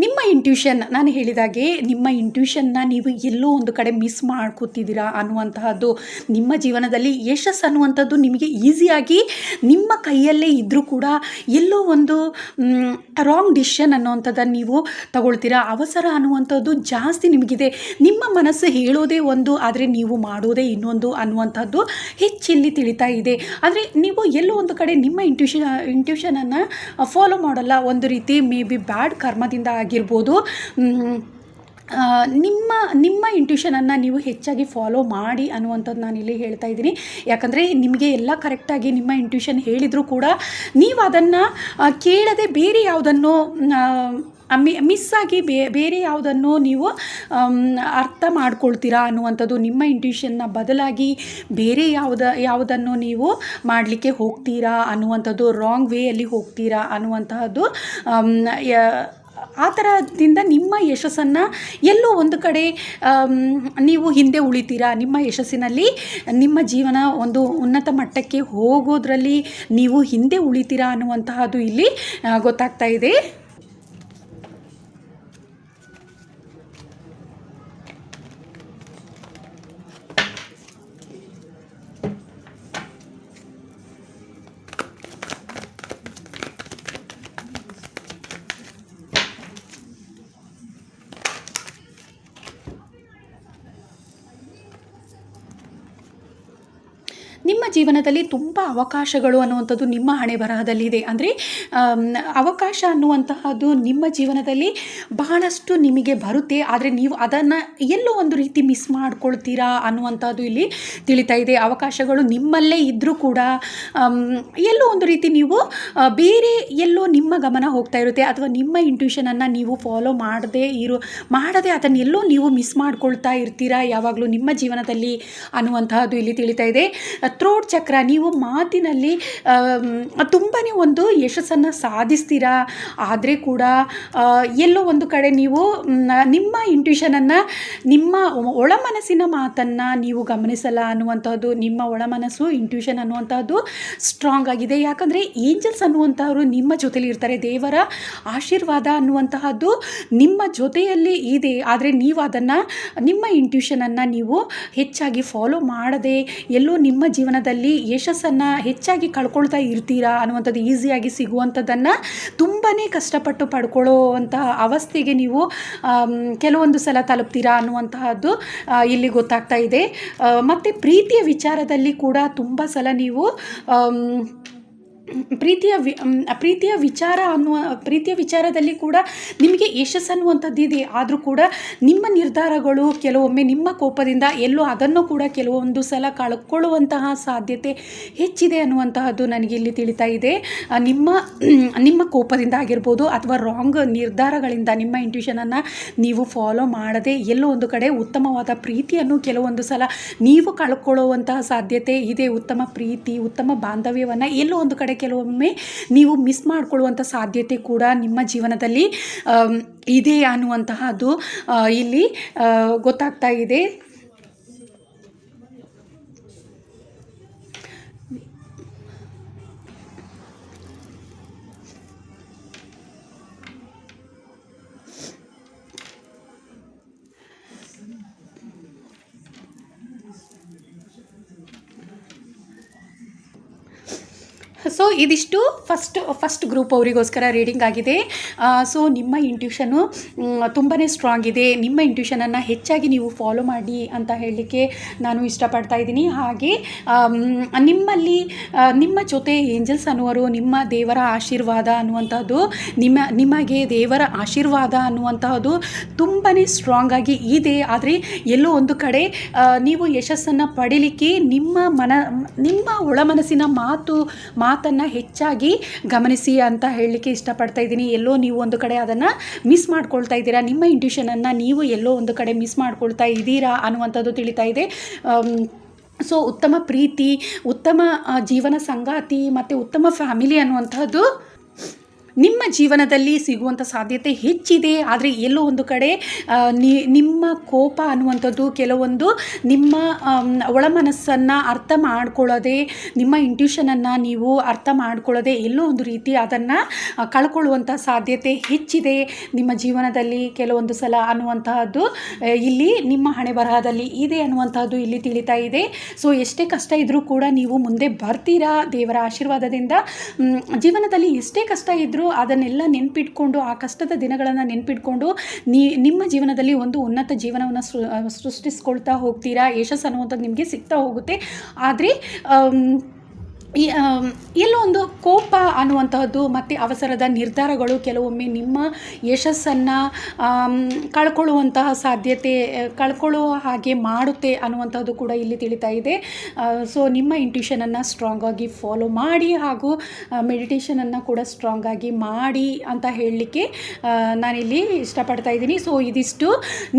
ನಿಮ್ಮ ಇಂಟ್ಯೂಷನ್, ನಾನು ಹೇಳಿದಾಗೆ ನಿಮ್ಮ ಇಂಟ್ಯೂಷನ್ನ ನೀವು ಎಲ್ಲೋ ಒಂದು ಕಡೆ ಮಿಸ್ ಮಾಡ್ಕೋತಿದ್ದೀರಾ ಅನ್ನುವಂತಹದ್ದು. ನಿಮ್ಮ ಜೀವನದಲ್ಲಿ ಯಶಸ್ಸು ಅನ್ನುವಂಥದ್ದು ನಿಮಗೆ ಈಸಿಯಾಗಿ ನಿಮ್ಮ ಕೈಯಲ್ಲೇ ಇದ್ದರೂ ಕೂಡ ಎಲ್ಲೋ ಒಂದು ರಾಂಗ್ ಡಿಸಿಷನ್ ಅನ್ನುವಂಥದ್ದನ್ನು ನೀವು ತಗೊಳ್ತೀರಾ. ಅವಸರ ಅನ್ನುವಂಥದ್ದು ಜಾಸ್ತಿ ನಿಮಗಿದೆ. ನಿಮ್ಮ ಮನಸ್ಸು ಹೇಳೋದೇ ಒಂದು, ಆದರೆ ನೀವು ಮಾಡೋದೇ ಇನ್ನೊಂದು ಅನ್ನುವಂಥದ್ದು ಹೆಚ್ಚಿಲ್ಲಿ ತಿಳಿತಾ ಇದೆ. ಆದರೆ ನೀವು ಎಲ್ಲೋ ಒಂದು ಕಡೆ ನಿಮ್ಮ ಇಂಟ್ಯೂಷನನ್ನು ಫಾಲೋ ಮಾಡಲ್ಲ. ಒಂದು ರೀತಿ ಮೇ ಬಿ ಬ್ಯಾಡ್ ಕರ್ಮದಿಂದ ಆಗಿರ್ಬೋದು. ನಿಮ್ಮ ಇಂಟ್ಯೂಷನನ್ನು ನೀವು ಹೆಚ್ಚಾಗಿ ಫಾಲೋ ಮಾಡಿ ಅನ್ನುವಂಥದ್ದು ನಾನಿಲ್ಲಿ ಹೇಳ್ತಾ ಇದ್ದೀನಿ. ಯಾಕಂದರೆ ನಿಮಗೆ ಎಲ್ಲ ಕರೆಕ್ಟಾಗಿ ನಿಮ್ಮ ಇಂಟ್ಯೂಷನ್ ಹೇಳಿದರೂ ಕೂಡ ನೀವು ಅದನ್ನು ಕೇಳದೆ ಬೇರೆ ಯಾವುದನ್ನು ಮಿಸ್ಸಾಗಿ ಬೇರೆ ಯಾವುದನ್ನು ನೀವು ಅರ್ಥ ಮಾಡ್ಕೊಳ್ತೀರಾ ಅನ್ನುವಂಥದ್ದು. ನಿಮ್ಮ ಇಂಟ್ಯೂಷನ್ನ ಬದಲಾಗಿ ಬೇರೆ ಯಾವುದನ್ನು ನೀವು ಮಾಡಲಿಕ್ಕೆ ಹೋಗ್ತೀರಾ ಅನ್ನುವಂಥದ್ದು, ರಾಂಗ್ ವೇಯಲ್ಲಿ ಹೋಗ್ತೀರಾ ಅನ್ನುವಂತಹದ್ದು. ಆ ಥರದಿಂದ ನಿಮ್ಮ ಯಶಸ್ಸನ್ನು ಎಲ್ಲೋ ಒಂದು ಕಡೆ ನೀವು ಹಿಂದೆ ಉಳಿತೀರಾ. ನಿಮ್ಮ ಯಶಸ್ಸಿನಲ್ಲಿ ನಿಮ್ಮ ಜೀವನ ಒಂದು ಉನ್ನತ ಮಟ್ಟಕ್ಕೆ ಹೋಗೋದ್ರಲ್ಲಿ ನೀವು ಹಿಂದೆ ಉಳಿತೀರಾ ಅನ್ನುವಂತಹದ್ದು ಇಲ್ಲಿ ಗೊತ್ತಾಗ್ತಾ ಇದೆ. ನಿಮ್ಮ ಜೀವನದಲ್ಲಿ ತುಂಬ ಅವಕಾಶಗಳು ಅನ್ನುವಂಥದ್ದು ನಿಮ್ಮ ಹಣೆ ಬರಹದಲ್ಲಿದೆ. ಅಂದರೆ ಅವಕಾಶ ಅನ್ನುವಂತಹದ್ದು ನಿಮ್ಮ ಜೀವನದಲ್ಲಿ ಬಹಳಷ್ಟು ನಿಮಗೆ ಬರುತ್ತೆ. ಆದರೆ ನೀವು ಅದನ್ನು ಎಲ್ಲೋ ಒಂದು ರೀತಿ ಮಿಸ್ ಮಾಡ್ಕೊಳ್ತೀರಾ ಅನ್ನುವಂಥದ್ದು ಇಲ್ಲಿ ತಿಳಿತಾ ಇದೆ. ಅವಕಾಶಗಳು ನಿಮ್ಮಲ್ಲೇ ಇದ್ದರೂ ಕೂಡ ಎಲ್ಲೋ ಒಂದು ರೀತಿ ನೀವು ಬೇರೆ ಎಲ್ಲೋ ನಿಮ್ಮ ಗಮನ ಹೋಗ್ತಾ ಇರುತ್ತೆ, ಅಥವಾ ನಿಮ್ಮ ಇಂಟ್ಯೂಷನನ್ನು ನೀವು ಫಾಲೋ ಮಾಡದೆ ಅದನ್ನೆಲ್ಲೋ ನೀವು ಮಿಸ್ ಮಾಡ್ಕೊಳ್ತಾ ಇರ್ತೀರಾ ಯಾವಾಗಲೂ ನಿಮ್ಮ ಜೀವನದಲ್ಲಿ ಅನ್ನುವಂತಹದ್ದು ಇಲ್ಲಿ ತಿಳಿತಾ ಇದೆ. ಥ್ರೋಟ್ ಚಕ್ರ, ನೀವು ಮಾತಿನಲ್ಲಿ ತುಂಬಾ ಒಂದು ಯಶಸ್ಸನ್ನು ಸಾಧಿಸ್ತೀರಾ. ಆದರೆ ಕೂಡ ಎಲ್ಲೋ ಒಂದು ಕಡೆ ನೀವು ನಿಮ್ಮ ಇಂಟ್ಯೂಷನನ್ನು, ನಿಮ್ಮ ಒಳಮನಸ್ಸಿನ ಮಾತನ್ನು ನೀವು ಗಮನಿಸಲ್ಲ ಅನ್ನುವಂಥದ್ದು. ನಿಮ್ಮ ಒಳಮನಸ್ಸು ಇಂಟ್ಯೂಷನ್ ಅನ್ನುವಂಥದ್ದು ಸ್ಟ್ರಾಂಗ್ ಆಗಿದೆ. ಯಾಕಂದರೆ ಏಂಜಲ್ಸ್ ಅನ್ನುವಂಥವ್ರು ನಿಮ್ಮ ಜೊತೆಲಿ ಇರ್ತಾರೆ. ದೇವರ ಆಶೀರ್ವಾದ ಅನ್ನುವಂತಹದ್ದು ನಿಮ್ಮ ಜೊತೆಯಲ್ಲಿ ಇದೆ. ಆದರೆ ನೀವು ಅದನ್ನು, ನಿಮ್ಮ ಇಂಟ್ಯೂಷನನ್ನು ನೀವು ಹೆಚ್ಚಾಗಿ ಫಾಲೋ ಮಾಡದೆ ಎಲ್ಲೋ ನಿಮ್ಮ ಜೀವನದಲ್ಲಿ ಯಶಸ್ಸನ್ನು ಹೆಚ್ಚಾಗಿ ಕಳ್ಕೊಳ್ತಾ ಇರ್ತೀರಾ ಅನ್ನುವಂಥದ್ದು. ಈಸಿಯಾಗಿ ಸಿಗುವಂಥದ್ದನ್ನು ತುಂಬಾ ಕಷ್ಟಪಟ್ಟು ಪಡ್ಕೊಳ್ಳೋವಂತಹ ಅವಸ್ಥೆಗೆ ನೀವು ಕೆಲವೊಂದು ಸಲ ತಲುಪ್ತೀರಾ ಅನ್ನುವಂತಹದ್ದು ಇಲ್ಲಿ ಗೊತ್ತಾಗ್ತಾ ಇದೆ. ಮತ್ತು ಪ್ರೀತಿಯ ವಿಚಾರದಲ್ಲಿ ಕೂಡ ತುಂಬ ಸಲ ನೀವು ಪ್ರೀತಿಯ ವಿಚಾರದಲ್ಲಿ ಕೂಡ ನಿಮಗೆ ಯಶಸ್ಸು ಅನ್ನುವಂಥದ್ದು ಇದೆ. ಆದರೂ ಕೂಡ ನಿಮ್ಮ ನಿರ್ಧಾರಗಳು ಕೆಲವೊಮ್ಮೆ ನಿಮ್ಮ ಕೋಪದಿಂದ ಎಲ್ಲೋ ಅದನ್ನು ಕೂಡ ಕೆಲವೊಂದು ಸಲ ಕಳ್ಕೊಳ್ಳುವಂತಹ ಸಾಧ್ಯತೆ ಹೆಚ್ಚಿದೆ ಅನ್ನುವಂತಹದ್ದು ನನಗೆ ಇಲ್ಲಿ ತಿಳಿತಾ ಇದೆ. ನಿಮ್ಮ ಕೋಪದಿಂದ ಆಗಿರ್ಬೋದು, ಅಥವಾ ರಾಂಗ್ ನಿರ್ಧಾರಗಳಿಂದ ನಿಮ್ಮ ಇಂಟ್ಯೂಷನನ್ನು ನೀವು ಫಾಲೋ ಮಾಡದೆ ಎಲ್ಲೋ ಒಂದು ಕಡೆ ಉತ್ತಮವಾದ ಪ್ರೀತಿಯನ್ನು ಕೆಲವೊಂದು ಸಲ ನೀವು ಕಳ್ಕೊಳ್ಳುವಂತಹ ಸಾಧ್ಯತೆ ಇದೆ. ಉತ್ತಮ ಪ್ರೀತಿ, ಉತ್ತಮ ಬಾಂಧವ್ಯವನ್ನು ಎಲ್ಲೋ ಒಂದು ಕಡೆ ಕೆಲವೊಮ್ಮೆ ನೀವು ಮಿಸ್ ಮಾಡಿಕೊಳ್ಳುವಂಥ ಸಾಧ್ಯತೆ ಕೂಡ ನಿಮ್ಮ ಜೀವನದಲ್ಲಿ ಇದೆ ಅನ್ನುವಂತಹದ್ದು ಇಲ್ಲಿ ಗೊತ್ತಾಗ್ತಾ ಇದೆ. ಸೊ ಇದಿಷ್ಟು ಫಸ್ಟ್ ಗ್ರೂಪ್ ಅವರಿಗೋಸ್ಕರ ರೀಡಿಂಗ್ ಆಗಿದೆ. ಸೊ ನಿಮ್ಮ ಇಂಟ್ಯೂಷನು ತುಂಬಾ ಸ್ಟ್ರಾಂಗ್ ಇದೆ. ನಿಮ್ಮ ಇಂಟ್ಯೂಷನನ್ನು ಹೆಚ್ಚಾಗಿ ನೀವು ಫಾಲೋ ಮಾಡಿ ಅಂತ ಹೇಳಲಿಕ್ಕೆ ನಾನು ಇಷ್ಟಪಡ್ತಾ ಇದ್ದೀನಿ. ಹಾಗೆ ನಿಮ್ಮ ಜೊತೆ ಏಂಜಲ್ಸ್ ಅನ್ನುವರು, ನಿಮ್ಮ ದೇವರ ಆಶೀರ್ವಾದ ಅನ್ನುವಂಥದ್ದು, ನಿಮಗೆ ದೇವರ ಆಶೀರ್ವಾದ ಅನ್ನುವಂತಹದ್ದು ತುಂಬಾ ಸ್ಟ್ರಾಂಗ್ ಆಗಿ ಇದೆ. ಆದರೆ ಎಲ್ಲೋ ಒಂದು ಕಡೆ ನೀವು ಯಶಸ್ಸನ್ನು ಪಡೀಲಿಕ್ಕೆ ನಿಮ್ಮ ಒಳ ಮನಸ್ಸಿನ ಮಾತನ್ನು ಹೆಚ್ಚಾಗಿ ಗಮನಿಸಿ ಅಂತ ಹೇಳಲಿಕ್ಕೆ ಇಷ್ಟಪಡ್ತಾ ಇದ್ದೀನಿ. ಎಲ್ಲೋ ನೀವು ಒಂದು ಕಡೆ ಅದನ್ನು ಮಿಸ್ ಮಾಡ್ಕೊಳ್ತಾ ಇದ್ದೀರಾ, ನಿಮ್ಮ ಇಂಟ್ಯೂಷನನ್ನು ನೀವು ಎಲ್ಲೋ ಒಂದು ಕಡೆ ಮಿಸ್ ಮಾಡ್ಕೊಳ್ತಾ ಇದ್ದೀರಾ ಅನ್ನುವಂಥದ್ದು ತಿಳಿತಾ ಇದೆ. ಸೊ ಉತ್ತಮ ಪ್ರೀತಿ, ಉತ್ತಮ ಜೀವನ ಸಂಗಾತಿ ಮತ್ತು ಉತ್ತಮ ಫ್ಯಾಮಿಲಿ ಅನ್ನುವಂಥದ್ದು ನಿಮ್ಮ ಜೀವನದಲ್ಲಿ ಸಿಗುವಂಥ ಸಾಧ್ಯತೆ ಹೆಚ್ಚಿದೆ. ಆದರೆ ಎಲ್ಲೋ ಒಂದು ಕಡೆ ನಿಮ್ಮ ಕೋಪ ಅನ್ನುವಂಥದ್ದು ಕೆಲವೊಂದು ನಿಮ್ಮ ಒಳಮನಸ್ಸನ್ನು ಅರ್ಥ ಮಾಡ್ಕೊಳ್ಳೋದೆ, ನಿಮ್ಮ ಇಂಟ್ಯೂಷನನ್ನು ನೀವು ಅರ್ಥ ಮಾಡ್ಕೊಳ್ಳೋದೆ ಎಲ್ಲೋ ಒಂದು ರೀತಿ ಅದನ್ನು ಕಳ್ಕೊಳ್ಳುವಂಥ ಸಾಧ್ಯತೆ ಹೆಚ್ಚಿದೆ ನಿಮ್ಮ ಜೀವನದಲ್ಲಿ ಕೆಲವೊಂದು ಸಲ ಅನ್ನುವಂತಹದ್ದು ಇಲ್ಲಿ ನಿಮ್ಮ ಹಣೆ ಬರಹದಲ್ಲಿ ಇದೆ ಅನ್ನುವಂಥದ್ದು ಇಲ್ಲಿ ತಿಳಿತಾ ಇದೆ. ಸೊ ಎಷ್ಟೇ ಕಷ್ಟ ಇದ್ದರೂ ಕೂಡ ನೀವು ಮುಂದೆ ಬರ್ತೀರಾ ದೇವರ ಆಶೀರ್ವಾದದಿಂದ. ಜೀವನದಲ್ಲಿ ಎಷ್ಟೇ ಕಷ್ಟ ಇದ್ದರೂ ಅದನ್ನೆಲ್ಲ ನೆನಪಿಟ್ಕೊಂಡು, ಆ ಕಷ್ಟದ ದಿನಗಳನ್ನು ನೆನಪಿಟ್ಕೊಂಡು ನಿಮ್ಮ ಜೀವನದಲ್ಲಿ ಒಂದು ಉನ್ನತ ಜೀವನವನ್ನು ಸೃಷ್ಟಿಸ್ಕೊಳ್ತಾ ಹೋಗ್ತೀರಾ. ಯಶಸ್ಸು ಅನ್ನುವಂಥದ್ದು ನಿಮಗೆ ಸಿಗ್ತಾ ಹೋಗುತ್ತೆ. ಆದರೆ ಎಲ್ಲೋ ಒಂದು ಕೋಪ ಅನ್ನುವಂತಹದ್ದು ಮತ್ತು ಅವಸರದ ನಿರ್ಧಾರಗಳು ಕೆಲವೊಮ್ಮೆ ನಿಮ್ಮ ಯಶಸ್ಸನ್ನು ಕಳ್ಕೊಳ್ಳುವ ಹಾಗೆ ಮಾಡುತ್ತೆ ಅನ್ನುವಂಥದ್ದು ಕೂಡ ಇಲ್ಲಿ ತಿಳಿತಾ ಇದೆ. ಸೊ ನಿಮ್ಮ ಇಂಟ್ಯೂಷನನ್ನು ಸ್ಟ್ರಾಂಗಾಗಿ ಫಾಲೋ ಮಾಡಿ ಹಾಗೂ ಮೆಡಿಟೇಷನನ್ನು ಕೂಡ ಸ್ಟ್ರಾಂಗಾಗಿ ಮಾಡಿ ಅಂತ ಹೇಳಲಿಕ್ಕೆ ನಾನಿಲ್ಲಿ ಇಷ್ಟಪಡ್ತಾ ಇದ್ದೀನಿ. ಸೊ ಇದಿಷ್ಟು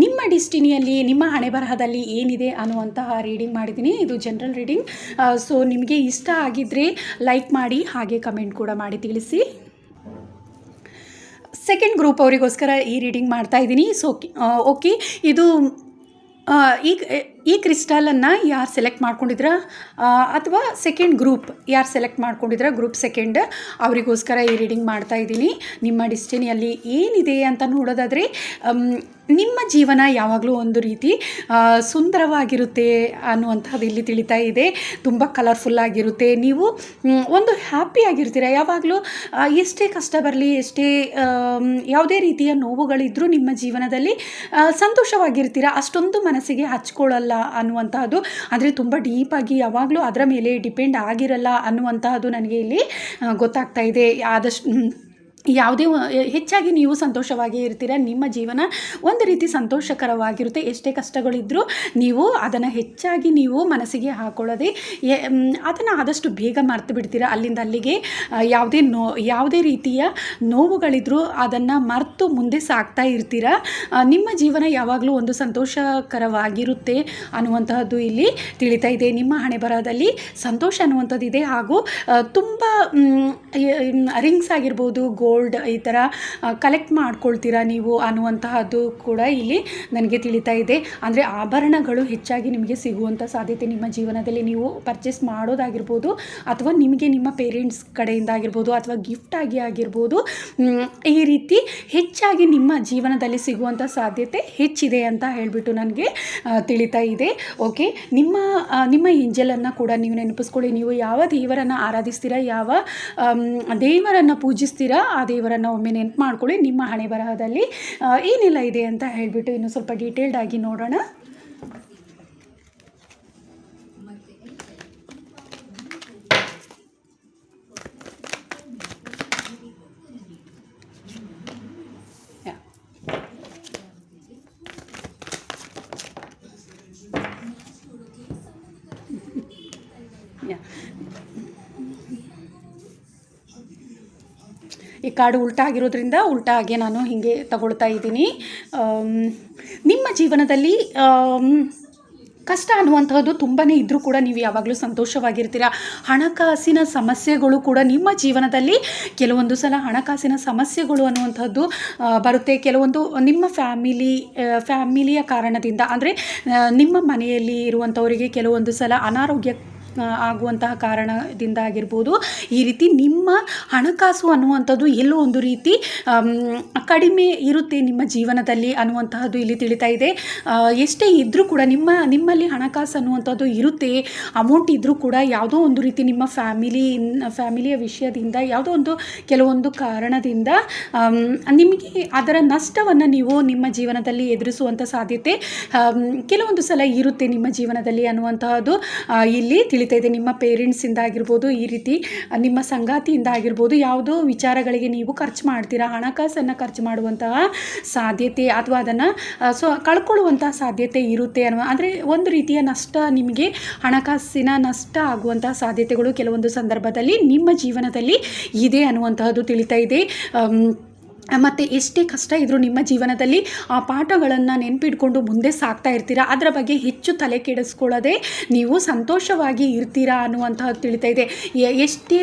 ನಿಮ್ಮ ಡೆಸ್ಟಿನಿಯಲ್ಲಿ, ನಿಮ್ಮ ಹಣೆ ಬರಹದಲ್ಲಿ ಏನಿದೆ ಅನ್ನುವಂತಹ ರೀಡಿಂಗ್ ಮಾಡಿದ್ದೀನಿ. ಇದು ಜನರಲ್ ರೀಡಿಂಗ್. ಸೊ ನಿಮಗೆ ಇಷ್ಟ ಆಗಿದ್ದರೆ ಲೈಕ್ ಮಾಡಿ, ಹಾಗೆ ಕಮೆಂಟ್ ಕೂಡ ಮಾಡಿ ತಿಳಿಸಿ. ಸೆಕೆಂಡ್ ಗ್ರೂಪ್ ಅವರಿಗೋಸ್ಕರ ಈ ರೀಡಿಂಗ್ ಮಾಡ್ತಾ ಇದ್ದೀನಿ. ಸೊ ಓಕೆ, ಇದು ಈ ಕ್ರಿಸ್ಟಲನ್ನು ಯಾರು ಸೆಲೆಕ್ಟ್ ಮಾಡ್ಕೊಂಡಿದ್ರ ಅಥವಾ ಸೆಕೆಂಡ್ ಗ್ರೂಪ್ ಯಾರು ಸೆಲೆಕ್ಟ್ ಮಾಡ್ಕೊಂಡಿದ್ರ, ಗ್ರೂಪ್ ಸೆಕೆಂಡ್ ಅವರಿಗೋಸ್ಕರ ಈ ರೀಡಿಂಗ್ ಮಾಡ್ತಾ ಇದ್ದೀನಿ. ನಿಮ್ಮ ಡೆಸ್ಟಿನಿಯಲ್ಲಿ ಏನಿದೆ ಅಂತ ನೋಡೋದಾದರೆ, ನಿಮ್ಮ ಜೀವನ ಯಾವಾಗಲೂ ಒಂದು ರೀತಿ ಸುಂದರವಾಗಿರುತ್ತೆ ಅನ್ನುವಂಥದ್ದು ಇಲ್ಲಿ ತಿಳಿತಾ ಇದೆ. ತುಂಬ ಕಲರ್ಫುಲ್ಲಾಗಿರುತ್ತೆ. ನೀವು ಒಂದು ಹ್ಯಾಪಿಯಾಗಿರ್ತೀರ ಯಾವಾಗಲೂ. ಎಷ್ಟೇ ಕಷ್ಟ ಬರಲಿ, ಎಷ್ಟೇ ಯಾವುದೇ ರೀತಿಯ ನೋವುಗಳಿದ್ದರೂ ನಿಮ್ಮ ಜೀವನದಲ್ಲಿ ಸಂತೋಷವಾಗಿರ್ತೀರ. ಅಷ್ಟೊಂದು ಮನಸ್ಸಿಗೆ ಹಚ್ಕೊಳ್ಳಲ್ಲ ಅನ್ನುವಂತಹದ್ದು, ಅಂದರೆ ತುಂಬ ಡೀಪಾಗಿ ಯಾವಾಗಲೂ ಅದರ ಮೇಲೆ ಡಿಪೆಂಡ್ ಆಗಿರಲ್ಲ ಅನ್ನುವಂತಹದ್ದು ನನಗೆ ಇಲ್ಲಿ ಗೊತ್ತಾಗ್ತಾ ಇದೆ. ಆದಷ್ಟು ಹೆಚ್ಚಾಗಿ ನೀವು ಸಂತೋಷವಾಗಿ ಇರ್ತೀರ. ನಿಮ್ಮ ಜೀವನ ಒಂದು ರೀತಿ ಸಂತೋಷಕರವಾಗಿರುತ್ತೆ. ಎಷ್ಟೇ ಕಷ್ಟಗಳಿದ್ದರೂ ನೀವು ಅದನ್ನು ಹೆಚ್ಚಾಗಿ ನೀವು ಮನಸ್ಸಿಗೆ ಹಾಕೊಳ್ಳದೆ ಅದನ್ನು ಆದಷ್ಟು ಬೇಗ ಮರೆತು ಬಿಡ್ತೀರ. ಅಲ್ಲಿಂದ ಅಲ್ಲಿಗೆ ಯಾವುದೇ ರೀತಿಯ ನೋವುಗಳಿದ್ರೂ ಅದನ್ನು ಮರೆತು ಮುಂದೆ ಸಾಗ್ತಾ ಇರ್ತೀರ. ನಿಮ್ಮ ಜೀವನ ಯಾವಾಗಲೂ ಒಂದು ಸಂತೋಷಕರವಾಗಿರುತ್ತೆ ಅನ್ನುವಂತಹದ್ದು ಇಲ್ಲಿ ತಿಳಿತಾ ಇದೆ. ನಿಮ್ಮ ಹಣೆ ಬರಹದಲ್ಲಿ ಸಂತೋಷ ಅನ್ನುವಂಥದ್ದು ಇದೆ. ಹಾಗೂ ತುಂಬ ರಿಂಗ್ಸ್ ಆಗಿರ್ಬೋದು, ಗೋಲ್ಡ್ ಈ ಥರ ಕಲೆಕ್ಟ್ ಮಾಡ್ಕೊಳ್ತೀರಾ ನೀವು ಅನ್ನುವಂತಹದ್ದು ಕೂಡ ಇಲ್ಲಿ ನನಗೆ ತಿಳಿತಾ ಇದೆ. ಅಂದರೆ ಆಭರಣಗಳು ಹೆಚ್ಚಾಗಿ ನಿಮಗೆ ಸಿಗುವಂಥ ಸಾಧ್ಯತೆ ನಿಮ್ಮ ಜೀವನದಲ್ಲಿ ನೀವು ಪರ್ಚೇಸ್ ಮಾಡೋದಾಗಿರ್ಬೋದು, ಅಥವಾ ನಿಮಗೆ ನಿಮ್ಮ ಪೇರೆಂಟ್ಸ್ ಕಡೆಯಿಂದ ಆಗಿರ್ಬೋದು, ಅಥವಾ ಗಿಫ್ಟ್ ಆಗಿರ್ಬೋದು. ಈ ರೀತಿ ಹೆಚ್ಚಾಗಿ ನಿಮ್ಮ ಜೀವನದಲ್ಲಿ ಸಿಗುವಂಥ ಸಾಧ್ಯತೆ ಹೆಚ್ಚಿದೆ ಅಂತ ಹೇಳಿಬಿಟ್ಟು ನನಗೆ ತಿಳಿತಾ ಇದೆ. ಓಕೆ, ನಿಮ್ಮ ಏಂಜಲನ್ನು ಕೂಡ ನೀವು ನೆನಪಿಸ್ಕೊಳ್ಳಿ. ನೀವು ಯಾವ ದೇವರನ್ನು ಆರಾಧಿಸ್ತೀರಾ, ಯಾವ ದೇವರನ್ನು ಪೂಜಿಸ್ತೀರಾ, ಆ ದೇವರನ್ನು ಒಮ್ಮೆ ನೆನಪು ಮಾಡ್ಕೊಳ್ಳಿ. ನಿಮ್ಮ ಹಣೆ ಬರಹದಲ್ಲಿ ಏನೆಲ್ಲ ಇದೆ ಅಂತ ಹೇಳಿಬಿಟ್ಟು ಇನ್ನು ಸ್ವಲ್ಪ ಡೀಟೇಲ್ಡ್ ಆಗಿ ನೋಡೋಣ. ಈ ಕಾರ್ಡು ಉಲ್ಟಾ ಆಗಿರೋದ್ರಿಂದ ಉಲ್ಟಾ ಆಗಿ ನಾನು ಹೀಗೆ ತಗೊಳ್ತಾ ಇದ್ದೀನಿ. ನಿಮ್ಮ ಜೀವನದಲ್ಲಿ ಕಷ್ಟ ಅನ್ನುವಂಥದ್ದು ತುಂಬಾ ಇದ್ದರೂ ಕೂಡ ನೀವು ಯಾವಾಗಲೂ ಸಂತೋಷವಾಗಿರ್ತೀರ. ಹಣಕಾಸಿನ ಸಮಸ್ಯೆಗಳು ಕೂಡ ನಿಮ್ಮ ಜೀವನದಲ್ಲಿ ಕೆಲವೊಂದು ಸಲ ಹಣಕಾಸಿನ ಸಮಸ್ಯೆಗಳು ಅನ್ನುವಂಥದ್ದು ಬರುತ್ತೆ. ಕೆಲವೊಂದು ನಿಮ್ಮ ಫ್ಯಾಮಿಲಿಯ ಕಾರಣದಿಂದ, ಅಂದರೆ ನಿಮ್ಮ ಮನೆಯಲ್ಲಿ ಇರುವಂಥವರಿಗೆ ಕೆಲವೊಂದು ಸಲ ಅನಾರೋಗ್ಯ ಆಗುವಂತಹ ಕಾರಣದಿಂದ ಆಗಿರ್ಬೋದು. ಈ ರೀತಿ ನಿಮ್ಮ ಹಣಕಾಸು ಅನ್ನುವಂಥದ್ದು ಎಲ್ಲೋ ಒಂದು ರೀತಿ ಕಡಿಮೆ ಇರುತ್ತೆ ನಿಮ್ಮ ಜೀವನದಲ್ಲಿ ಅನ್ನುವಂತಹದ್ದು ಇಲ್ಲಿ ತಿಳಿತಾ ಇದೆ. ಎಷ್ಟೇ ಇದ್ದರೂ ಕೂಡ ನಿಮ್ಮಲ್ಲಿ ಹಣಕಾಸು ಅನ್ನುವಂಥದ್ದು ಇರುತ್ತೆ, ಅಮೌಂಟ್ ಇದ್ದರೂ ಕೂಡ ಯಾವುದೋ ಒಂದು ರೀತಿ ನಿಮ್ಮ ಫ್ಯಾಮಿಲಿಯ ವಿಷಯದಿಂದ ಯಾವುದೋ ಒಂದು ಕೆಲವೊಂದು ಕಾರಣದಿಂದ ನಿಮಗೆ ಅದರ ನಷ್ಟವನ್ನು ನೀವು ನಿಮ್ಮ ಜೀವನದಲ್ಲಿ ಎದುರಿಸುವಂಥ ಸಾಧ್ಯತೆ ಕೆಲವೊಂದು ಸಲ ಇರುತ್ತೆ ನಿಮ್ಮ ಜೀವನದಲ್ಲಿ ಅನ್ನುವಂತಹದ್ದು ಇಲ್ಲಿ ತಿಳಿತಾ ಇದೆ. ನಿಮ್ಮ ಪೇರೆಂಟ್ಸಿಂದ ಆಗಿರ್ಬೋದು, ಈ ರೀತಿ ನಿಮ್ಮ ಸಂಗಾತಿಯಿಂದ ಆಗಿರ್ಬೋದು, ಯಾವುದೋ ವಿಚಾರಗಳಿಗೆ ನೀವು ಖರ್ಚು ಮಾಡ್ತೀರಾ. ಹಣಕಾಸನ್ನು ಖರ್ಚು ಮಾಡುವಂತಹ ಸಾಧ್ಯತೆ ಅಥವಾ ಅದನ್ನು ಕಳ್ಕೊಳ್ಳುವಂತಹ ಸಾಧ್ಯತೆ ಇರುತ್ತೆ ಅಂದರೆ ಒಂದು ರೀತಿಯ ನಷ್ಟ, ನಿಮಗೆ ಹಣಕಾಸಿನ ನಷ್ಟ ಆಗುವಂತಹ ಸಾಧ್ಯತೆಗಳು ಕೆಲವೊಂದು ಸಂದರ್ಭದಲ್ಲಿ ನಿಮ್ಮ ಜೀವನದಲ್ಲಿ ಇದೆ ಅನ್ನುವಂತಹದ್ದು ತಿಳಿತಾ ಇದೆ. ಮತ್ತು ಎಷ್ಟೇ ಕಷ್ಟ ಇದ್ದರೂ ನಿಮ್ಮ ಜೀವನದಲ್ಲಿ ಆ ಪಾಠಗಳನ್ನು ನೆನಪಿಟ್ಕೊಂಡು ಮುಂದೆ ಸಾಗ್ತಾ ಇರ್ತೀರಾ. ಅದರ ಬಗ್ಗೆ ಹೆಚ್ಚು ತಲೆ ಕೆಡಿಸ್ಕೊಳ್ಳದೆ ನೀವು ಸಂತೋಷವಾಗಿ ಇರ್ತೀರಾ ಅನ್ನುವಂಥದ್ದು ತಿಳಿತಾ ಇದೆ. ಎಷ್ಟೇ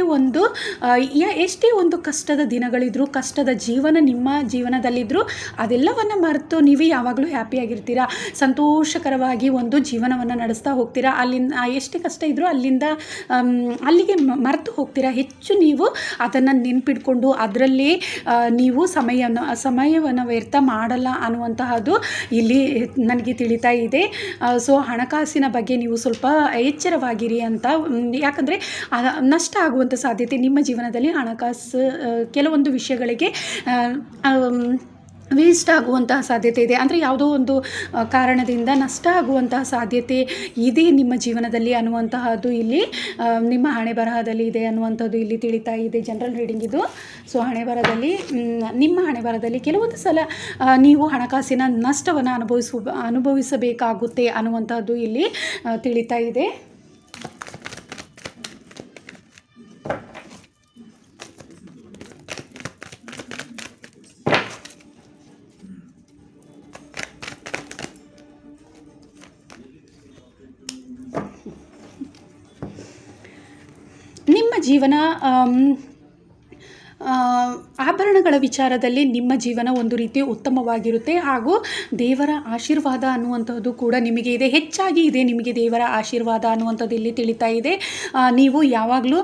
ಒಂದು ಕಷ್ಟದ ದಿನಗಳಿದ್ರೂ, ಕಷ್ಟದ ಜೀವನ ನಿಮ್ಮ ಜೀವನದಲ್ಲಿದ್ದರೂ ಅದೆಲ್ಲವನ್ನು ಮರೆತು ನೀವು ಯಾವಾಗಲೂ ಹ್ಯಾಪಿಯಾಗಿರ್ತೀರಾ. ಸಂತೋಷಕರವಾಗಿ ಒಂದು ಜೀವನವನ್ನು ನಡೆಸ್ತಾ ಹೋಗ್ತೀರಾ. ಅಲ್ಲಿಂದ ಎಷ್ಟೇ ಕಷ್ಟ ಇದ್ದರೂ ಅಲ್ಲಿಗೆ ಮರೆತು ಹೋಗ್ತೀರಾ. ಹೆಚ್ಚು ನೀವು ಅದನ್ನು ನೆನಪಿಟ್ಕೊಂಡು ಅದರಲ್ಲೇ ನೀವು ಸಮಯವನ್ನು ವ್ಯರ್ಥ ಮಾಡಲ್ಲ ಅನ್ನುವಂತಹದ್ದು ಇಲ್ಲಿ ನನಗೆ ತಿಳಿತಾ ಇದೆ. ಸೊ ಹಣಕಾಸಿನ ಬಗ್ಗೆ ನೀವು ಸ್ವಲ್ಪ ಎಚ್ಚರವಾಗಿರಿ ಅಂತ. ಯಾಕಂದರೆ ನಷ್ಟ ಆಗುವಂಥ ಸಾಧ್ಯತೆ ನಿಮ್ಮ ಜೀವನದಲ್ಲಿ ಹಣಕಾಸು ಕೆಲವೊಂದು ವಿಷಯಗಳಿಗೆ ವೇಸ್ಟ್ ಆಗುವಂತಹ ಸಾಧ್ಯತೆ ಇದೆ. ಅಂದರೆ ಯಾವುದೋ ಒಂದು ಕಾರಣದಿಂದ ನಷ್ಟ ಆಗುವಂತಹ ಸಾಧ್ಯತೆ ಇದೆ ನಿಮ್ಮ ಜೀವನದಲ್ಲಿ ಅನ್ನುವಂತಹದ್ದು ಇಲ್ಲಿ ನಿಮ್ಮ ಹಣೆ ಬರಹದಲ್ಲಿ ಇದೆ ಅನ್ನುವಂಥದ್ದು ಇಲ್ಲಿ ತಿಳಿತಾ ಇದೆ. ಜನರಲ್ ರೀಡಿಂಗ್ ಇದು. ಸೊ ನಿಮ್ಮ ಹಣೆ ಬರಹದಲ್ಲಿ ಕೆಲವೊಂದು ಸಲ ನೀವು ಹಣಕಾಸಿನ ನಷ್ಟವನ್ನು ಅನುಭವಿಸಬೇಕಾಗುತ್ತೆ ಅನ್ನುವಂಥದ್ದು ಇಲ್ಲಿ ತಿಳಿತಾ ಇದೆ. ನಿಮ್ಮ ಜೀವನ ಆಭರಣಗಳ ವಿಚಾರದಲ್ಲಿ ನಿಮ್ಮ ಜೀವನ ಒಂದು ರೀತಿ ಉತ್ತಮವಾಗಿರುತ್ತೆ. ಹಾಗೂ ದೇವರ ಆಶೀರ್ವಾದ ಅನ್ನುವಂಥದ್ದು ಕೂಡ ನಿಮಗೆ ಇದೆ, ಹೆಚ್ಚಾಗಿ ಇದೆ. ನಿಮಗೆ ದೇವರ ಆಶೀರ್ವಾದ ಅನ್ನುವಂಥದ್ದು ಇಲ್ಲಿ ತಿಳಿತಾ ಇದೆ. ನೀವು ಯಾವಾಗಲೂ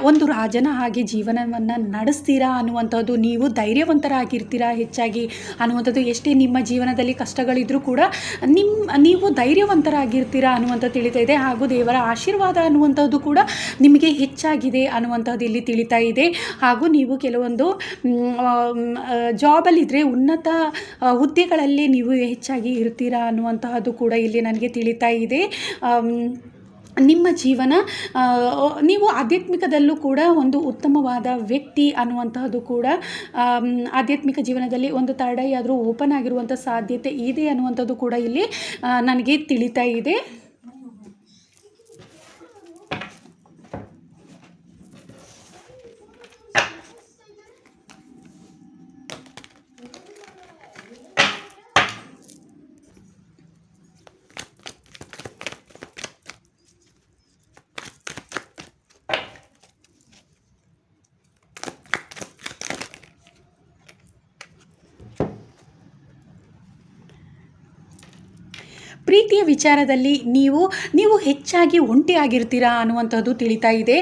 ಒಂದು ರಾಜನ ಹಾಗೆ ಜೀವನವನ್ನು ನಡೆಸ್ತೀರಾ ಅನ್ನುವಂಥದ್ದು, ನೀವು ಧೈರ್ಯವಂತರಾಗಿರ್ತೀರಾ ಹೆಚ್ಚಾಗಿ ಅನ್ನುವಂಥದ್ದು. ಎಷ್ಟೇ ನಿಮ್ಮ ಜೀವನದಲ್ಲಿ ಕಷ್ಟಗಳಿದ್ರೂ ಕೂಡ ನೀವು ಧೈರ್ಯವಂತರಾಗಿರ್ತೀರಾ ಅನ್ನುವಂಥದ್ದು ತಿಳಿತಾ ಇದೆ. ಹಾಗೂ ದೇವರ ಆಶೀರ್ವಾದ ಅನ್ನುವಂಥದ್ದು ಕೂಡ ನಿಮಗೆ ಹೆಚ್ಚಾಗಿದೆ ಅನ್ನುವಂಥದ್ದು ಇಲ್ಲಿ ತಿಳಿತಾ ಇದೆ. ಹಾಗೂ ನೀವು ಕೆಲವೊಂದು ಜಾಬಲ್ಲಿದ್ದರೆ ಉನ್ನತ ಹುದ್ದೆಗಳಲ್ಲಿ ನೀವು ಹೆಚ್ಚಾಗಿ ಇರ್ತೀರಾ ಅನ್ನುವಂತಹದ್ದು ಕೂಡ ಇಲ್ಲಿ ನನಗೆ ತಿಳಿತಾ ಇದೆ. ನಿಮ್ಮ ಜೀವನ ನೀವು ಆಧ್ಯಾತ್ಮಿಕದಲ್ಲೂ ಕೂಡ ಒಂದು ಉತ್ತಮವಾದ ವ್ಯಕ್ತಿ ಅನ್ನುವಂತಹದ್ದು ಕೂಡ ಆಧ್ಯಾತ್ಮಿಕ ಜೀವನದಲ್ಲಿ ಒಂದು ತಡೆ ಆದರೂ ಓಪನ್ ಆಗಿರುವಂಥ ಸಾಧ್ಯತೆ ಇದೆ ಅನ್ನುವಂಥದ್ದು ಕೂಡ ಇಲ್ಲಿ ನನಗೆ ತಿಳಿತಾ ಇದೆ. ಪ್ರೀತಿಯ ವಿಚಾರದಲ್ಲಿ ನೀವು ಹೆಚ್ಚಾಗಿ ಒಂಟಿಯಾಗಿರ್ತೀರಾ ಅನ್ನುವಂಥದ್ದು ತಿಳಿತಾ ಇದೆ.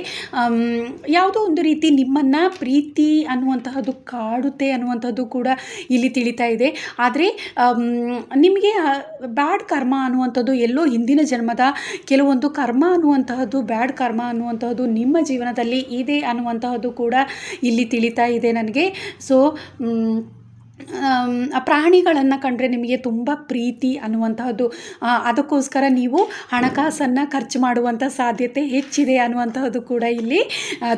ಯಾವುದೋ ಒಂದು ರೀತಿ ನಿಮ್ಮನ್ನು ಪ್ರೀತಿ ಅನ್ನುವಂತಹದ್ದು ಕಾಡುತ್ತೆ ಅನ್ನುವಂಥದ್ದು ಕೂಡ ಇಲ್ಲಿ ತಿಳಿತಾ ಇದೆ. ಆದರೆ ನಿಮಗೆ ಬ್ಯಾಡ್ ಕರ್ಮ ಅನ್ನುವಂಥದ್ದು ಎಲ್ಲೋ ಹಿಂದಿನ ಜನ್ಮದ ಕೆಲವೊಂದು ಕರ್ಮ ಅನ್ನುವಂತಹದ್ದು, ಬ್ಯಾಡ್ ಕರ್ಮ ಅನ್ನುವಂತಹದ್ದು ನಿಮ್ಮ ಜೀವನದಲ್ಲಿ ಇದೆ ಅನ್ನುವಂತಹದ್ದು ಕೂಡ ಇಲ್ಲಿ ತಿಳಿತಾ ಇದೆ ನನಗೆ. ಸೊ ಪ್ರಾಣಿಗಳನ್ನು ಕಂಡ್ರೆ ನಿಮಗೆ ತುಂಬ ಪ್ರೀತಿ ಅನ್ನುವಂತಹದ್ದು, ಅದಕ್ಕೋಸ್ಕರ ನೀವು ಹಣಕಾಸನ್ನು ಖರ್ಚು ಮಾಡುವಂಥ ಸಾಧ್ಯತೆ ಹೆಚ್ಚಿದೆ ಅನ್ನುವಂತಹದ್ದು ಕೂಡ ಇಲ್ಲಿ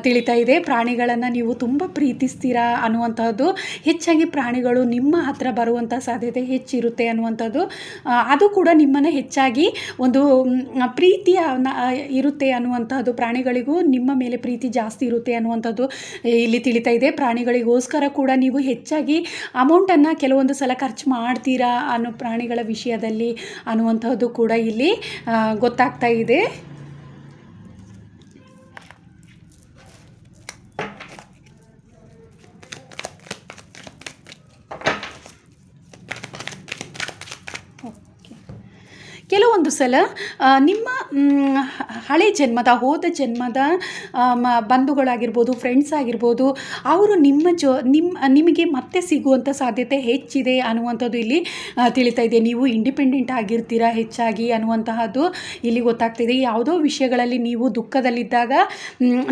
ತಿಳಿತಾ ಇದೆ. ಪ್ರಾಣಿಗಳನ್ನು ನೀವು ತುಂಬ ಪ್ರೀತಿಸ್ತೀರಾ ಅನ್ನುವಂತಹದ್ದು, ಹೆಚ್ಚಾಗಿ ಪ್ರಾಣಿಗಳು ನಿಮ್ಮ ಹತ್ರ ಬರುವಂಥ ಸಾಧ್ಯತೆ ಹೆಚ್ಚಿರುತ್ತೆ ಅನ್ನುವಂಥದ್ದು, ಅದು ಕೂಡ ನಿಮ್ಮನ್ನು ಹೆಚ್ಚಾಗಿ ಒಂದು ಪ್ರೀತಿಯ ಇರುತ್ತೆ ಅನ್ನುವಂಥದ್ದು. ಪ್ರಾಣಿಗಳಿಗೂ ನಿಮ್ಮ ಮೇಲೆ ಪ್ರೀತಿ ಜಾಸ್ತಿ ಇರುತ್ತೆ ಅನ್ನುವಂಥದ್ದು ಇಲ್ಲಿ ತಿಳಿತಾ ಇದೆ. ಪ್ರಾಣಿಗಳಿಗೋಸ್ಕರ ಕೂಡ ನೀವು ಹೆಚ್ಚಾಗಿ ಅಮೌಂಟನ್ನು ಕೆಲವೊಂದು ಸಲ ಖರ್ಚು ಮಾಡ್ತೀರಾ ಅನ್ನೋ ಪ್ರಾಣಿಗಳ ವಿಷಯದಲ್ಲಿ ಅನ್ನುವಂಥದ್ದು ಕೂಡ ಇಲ್ಲಿ ಗೊತ್ತಾಗ್ತಾ ಇದೆ. ಕೆಲವೊಂದು ಸಲ ನಿಮ್ಮ ಹಳೆ ಜನ್ಮದ, ಹೋದ ಜನ್ಮದ ಬಂಧುಗಳಾಗಿರ್ಬೋದು, ಫ್ರೆಂಡ್ಸ್ ಆಗಿರ್ಬೋದು, ಅವರು ನಿಮಗೆ ಮತ್ತೆ ಸಿಗುವಂಥ ಸಾಧ್ಯತೆ ಹೆಚ್ಚಿದೆ ಅನ್ನುವಂಥದ್ದು ಇಲ್ಲಿ ತಿಳಿತಾ ಇದೆ. ನೀವು ಇಂಡಿಪೆಂಡೆಂಟ್ ಆಗಿರ್ತೀರಾ ಹೆಚ್ಚಾಗಿ ಅನ್ನುವಂತಹದ್ದು ಇಲ್ಲಿ ಗೊತ್ತಾಗ್ತಿದೆ. ಯಾವುದೋ ವಿಷಯಗಳಲ್ಲಿ ನೀವು ದುಃಖದಲ್ಲಿದ್ದಾಗ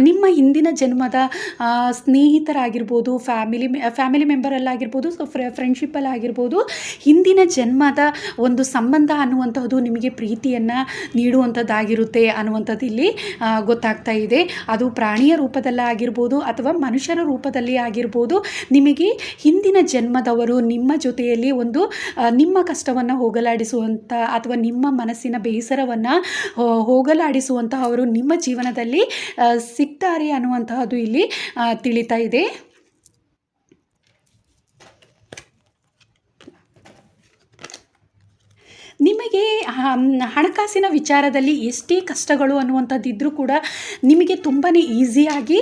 ನಿಮ್ಮ ಹಿಂದಿನ ಜನ್ಮದ ಸ್ನೇಹಿತರಾಗಿರ್ಬೋದು, ಫ್ಯಾಮಿಲಿ ಮೆಂಬರಲ್ಲಾಗಿರ್ಬೋದು, ಫ್ರೆಂಡ್ಶಿಪ್ಪಲ್ಲಾಗಿರ್ಬೋದು, ಹಿಂದಿನ ಜನ್ಮದ ಒಂದು ಸಂಬಂಧ ಅನ್ನುವಂಥದ್ದು ನಿಮಗೆ ಪ್ರೀತಿಯನ್ನು ನೀಡುವಂಥದ್ದಾಗಿರುತ್ತೆ ಅನ್ನುವಂಥದ್ದು ಇಲ್ಲಿ ಗೊತ್ತಾಗ್ತಾ ಇದೆ. ಅದು ಪ್ರಾಣಿಯ ರೂಪದಲ್ಲಾಗಿರ್ಬೋದು ಅಥವಾ ಮನುಷ್ಯರ ರೂಪದಲ್ಲಿ ಆಗಿರ್ಬೋದು. ನಿಮಗೆ ಹಿಂದಿನ ಜನ್ಮದವರು ನಿಮ್ಮ ಜೊತೆಯಲ್ಲಿ ಒಂದು ನಿಮ್ಮ ಕಷ್ಟವನ್ನು ಹೋಗಲಾಡಿಸುವಂಥ ಅಥವಾ ನಿಮ್ಮ ಮನಸ್ಸಿನ ಬೇಸರವನ್ನು ಹೋಗಲಾಡಿಸುವಂತಹವರು ನಿಮ್ಮ ಜೀವನದಲ್ಲಿ ಸಿಗ್ತಾರೆ ಅನ್ನುವಂತಹದ್ದು ಇಲ್ಲಿ ತಿಳಿತಾ ಇದೆ. ನಿಮಗೆ ಹಣಕಾಸಿನ ವಿಚಾರದಲ್ಲಿ ಎಷ್ಟೇ ಕಷ್ಟಗಳು ಅನ್ನುವಂಥದ್ದಿದ್ರೂ ಕೂಡ ನಿಮಗೆ ತುಂಬಾ ಈಸಿಯಾಗಿ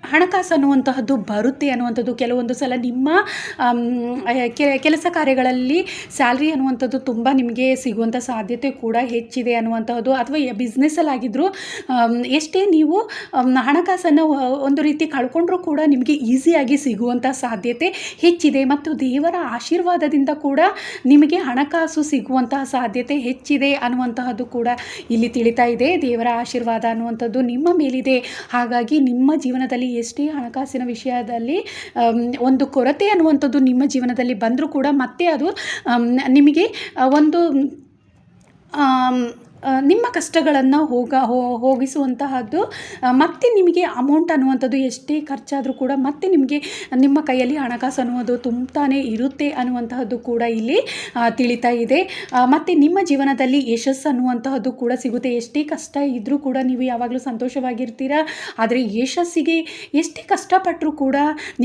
ಹಣಕಾಸು ಅನ್ನುವಂತಹದ್ದು ಬರುತ್ತೆ ಅನ್ನುವಂಥದ್ದು. ಕೆಲವೊಂದು ಸಲ ನಿಮ್ಮ ಕೆಲಸ ಕಾರ್ಯಗಳಲ್ಲಿ ಸ್ಯಾಲ್ರಿ ಅನ್ನುವಂಥದ್ದು ತುಂಬ ನಿಮಗೆ ಸಿಗುವಂಥ ಸಾಧ್ಯತೆ ಕೂಡ ಹೆಚ್ಚಿದೆ ಅನ್ನುವಂತಹದ್ದು. ಅಥವಾ ಬಿಸ್ನೆಸ್ಸಲ್ಲಾಗಿದ್ದರೂ ಎಷ್ಟೇ ನೀವು ಹಣಕಾಸನ್ನು ಒಂದು ರೀತಿ ಕಳ್ಕೊಂಡ್ರೂ ಕೂಡ ನಿಮಗೆ ಈಸಿಯಾಗಿ ಸಿಗುವಂಥ ಸಾಧ್ಯತೆ ಹೆಚ್ಚಿದೆ. ಮತ್ತು ದೇವರ ಆಶೀರ್ವಾದದಿಂದ ಕೂಡ ನಿಮಗೆ ಹಣಕಾಸು ಸಿಗುವಂತಹ ಸಾಧ್ಯತೆ ಹೆಚ್ಚಿದೆ ಅನ್ನುವಂತಹದ್ದು ಕೂಡ ಇಲ್ಲಿ ತಿಳಿತಾ ಇದೆ. ದೇವರ ಆಶೀರ್ವಾದ ಅನ್ನುವಂಥದ್ದು ನಿಮ್ಮ ಮೇಲಿದೆ. ಹಾಗಾಗಿ ನಿಮ್ಮ ಜೀವನದಲ್ಲಿ ಎಷ್ಟೇ ಹಣಕಾಸಿನ ವಿಷಯದಲ್ಲಿ ಒಂದು ಕೊರತೆ ಅನ್ನುವಂಥದ್ದು ನಿಮ್ಮ ಜೀವನದಲ್ಲಿ ಬಂದರೂ ಕೂಡ ಮತ್ತೆ ಅದು ನಿಮಗೆ ಒಂದು ನಿಮ್ಮ ಕಷ್ಟಗಳನ್ನು ಹೋಗಿಸುವಂತಹದ್ದು. ಮತ್ತೆ ನಿಮಗೆ ಅಮೌಂಟ್ ಅನ್ನುವಂಥದ್ದು ಎಷ್ಟೇ ಖರ್ಚಾದರೂ ಕೂಡ ಮತ್ತೆ ನಿಮಗೆ ನಿಮ್ಮ ಕೈಯಲ್ಲಿ ಹಣಕಾಸು ಅನ್ನುವುದು ತುಂಬಾನೇ ಇರುತ್ತೆ ಅನ್ನುವಂತಹದ್ದು ಕೂಡ ಇಲ್ಲಿ ತಿಳಿತಾ ಇದೆ. ಮತ್ತು ನಿಮ್ಮ ಜೀವನದಲ್ಲಿ ಯಶಸ್ಸು ಅನ್ನುವಂತಹದ್ದು ಕೂಡ ಸಿಗುತ್ತೆ. ಎಷ್ಟೇ ಕಷ್ಟ ಇದ್ದರೂ ಕೂಡ ನೀವು ಯಾವಾಗಲೂ ಸಂತೋಷವಾಗಿರ್ತೀರ. ಆದರೆ ಯಶಸ್ಸಿಗೆ ಎಷ್ಟೇ ಕಷ್ಟಪಟ್ಟರೂ ಕೂಡ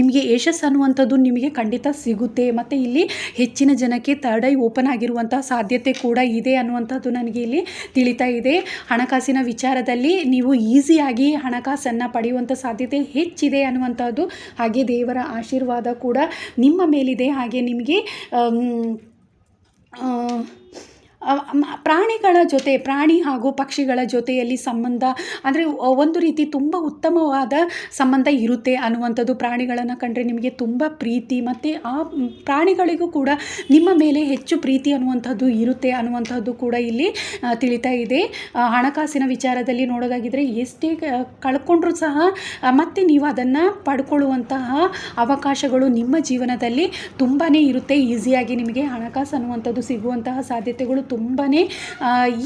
ನಿಮಗೆ ಯಶಸ್ಸು ಅನ್ನುವಂಥದ್ದು ನಿಮಗೆ ಖಂಡಿತ ಸಿಗುತ್ತೆ. ಮತ್ತು ಇಲ್ಲಿ ಹೆಚ್ಚಿನ ಜನಕ್ಕೆ ಥರ್ಡ್ ಐ ಓಪನ್ ಆಗಿರುವಂತಹ ಸಾಧ್ಯತೆ ಕೂಡ ಇದೆ ಅನ್ನುವಂಥದ್ದು ನನಗೆ ಇಲ್ಲಿ ತಿಳಿತಾ ಇದೆ. ಹಣಕಾಸಿನ ವಿಚಾರದಲ್ಲಿ ನೀವು ಈಸಿಯಾಗಿ ಹಣಕಾಸನ್ನು ಪಡೆಯುವಂಥ ಸಾಧ್ಯತೆ ಹೆಚ್ಚಿದೆ ಅನ್ನುವಂಥದ್ದು. ಹಾಗೆ ದೇವರ ಆಶೀರ್ವಾದ ಕೂಡ ನಿಮ್ಮ ಮೇಲಿದೆ. ಹಾಗೆ ನಿಮಗೆ ಪ್ರಾಣಿಗಳ ಜೊತೆ ಪ್ರಾಣಿ ಹಾಗೂ ಪಕ್ಷಿಗಳ ಜೊತೆಯಲ್ಲಿ ಸಂಬಂಧ ಅಂದರೆ ಒಂದು ರೀತಿ ತುಂಬ ಉತ್ತಮವಾದ ಸಂಬಂಧ ಇರುತ್ತೆ ಅನ್ನುವಂಥದ್ದು. ಪ್ರಾಣಿಗಳನ್ನು ಕಂಡ್ರೆ ನಿಮಗೆ ತುಂಬ ಪ್ರೀತಿ ಮತ್ತು ಆ ಪ್ರಾಣಿಗಳಿಗೂ ಕೂಡ ನಿಮ್ಮ ಮೇಲೆ ಹೆಚ್ಚು ಪ್ರೀತಿ ಅನ್ನುವಂಥದ್ದು ಇರುತ್ತೆ ಅನ್ನುವಂಥದ್ದು ಕೂಡ ಇಲ್ಲಿ ತಿಳಿತಾ ಇದೆ. ಹಣಕಾಸಿನ ವಿಚಾರದಲ್ಲಿ ನೋಡೋದಾಗಿದ್ದರೆ ಎಷ್ಟೇ ಕಳ್ಕೊಂಡ್ರೂ ಸಹ ಮತ್ತೆ ನೀವು ಅದನ್ನು ಪಡ್ಕೊಳ್ಳುವಂತಹ ಅವಕಾಶಗಳು ನಿಮ್ಮ ಜೀವನದಲ್ಲಿ ತುಂಬಾ ಇರುತ್ತೆ. ಈಸಿಯಾಗಿ ನಿಮಗೆ ಹಣಕಾಸು ಅನ್ನುವಂಥದ್ದು ಸಿಗುವಂತಹ ಸಾಧ್ಯತೆಗಳು ತುಂಬಾ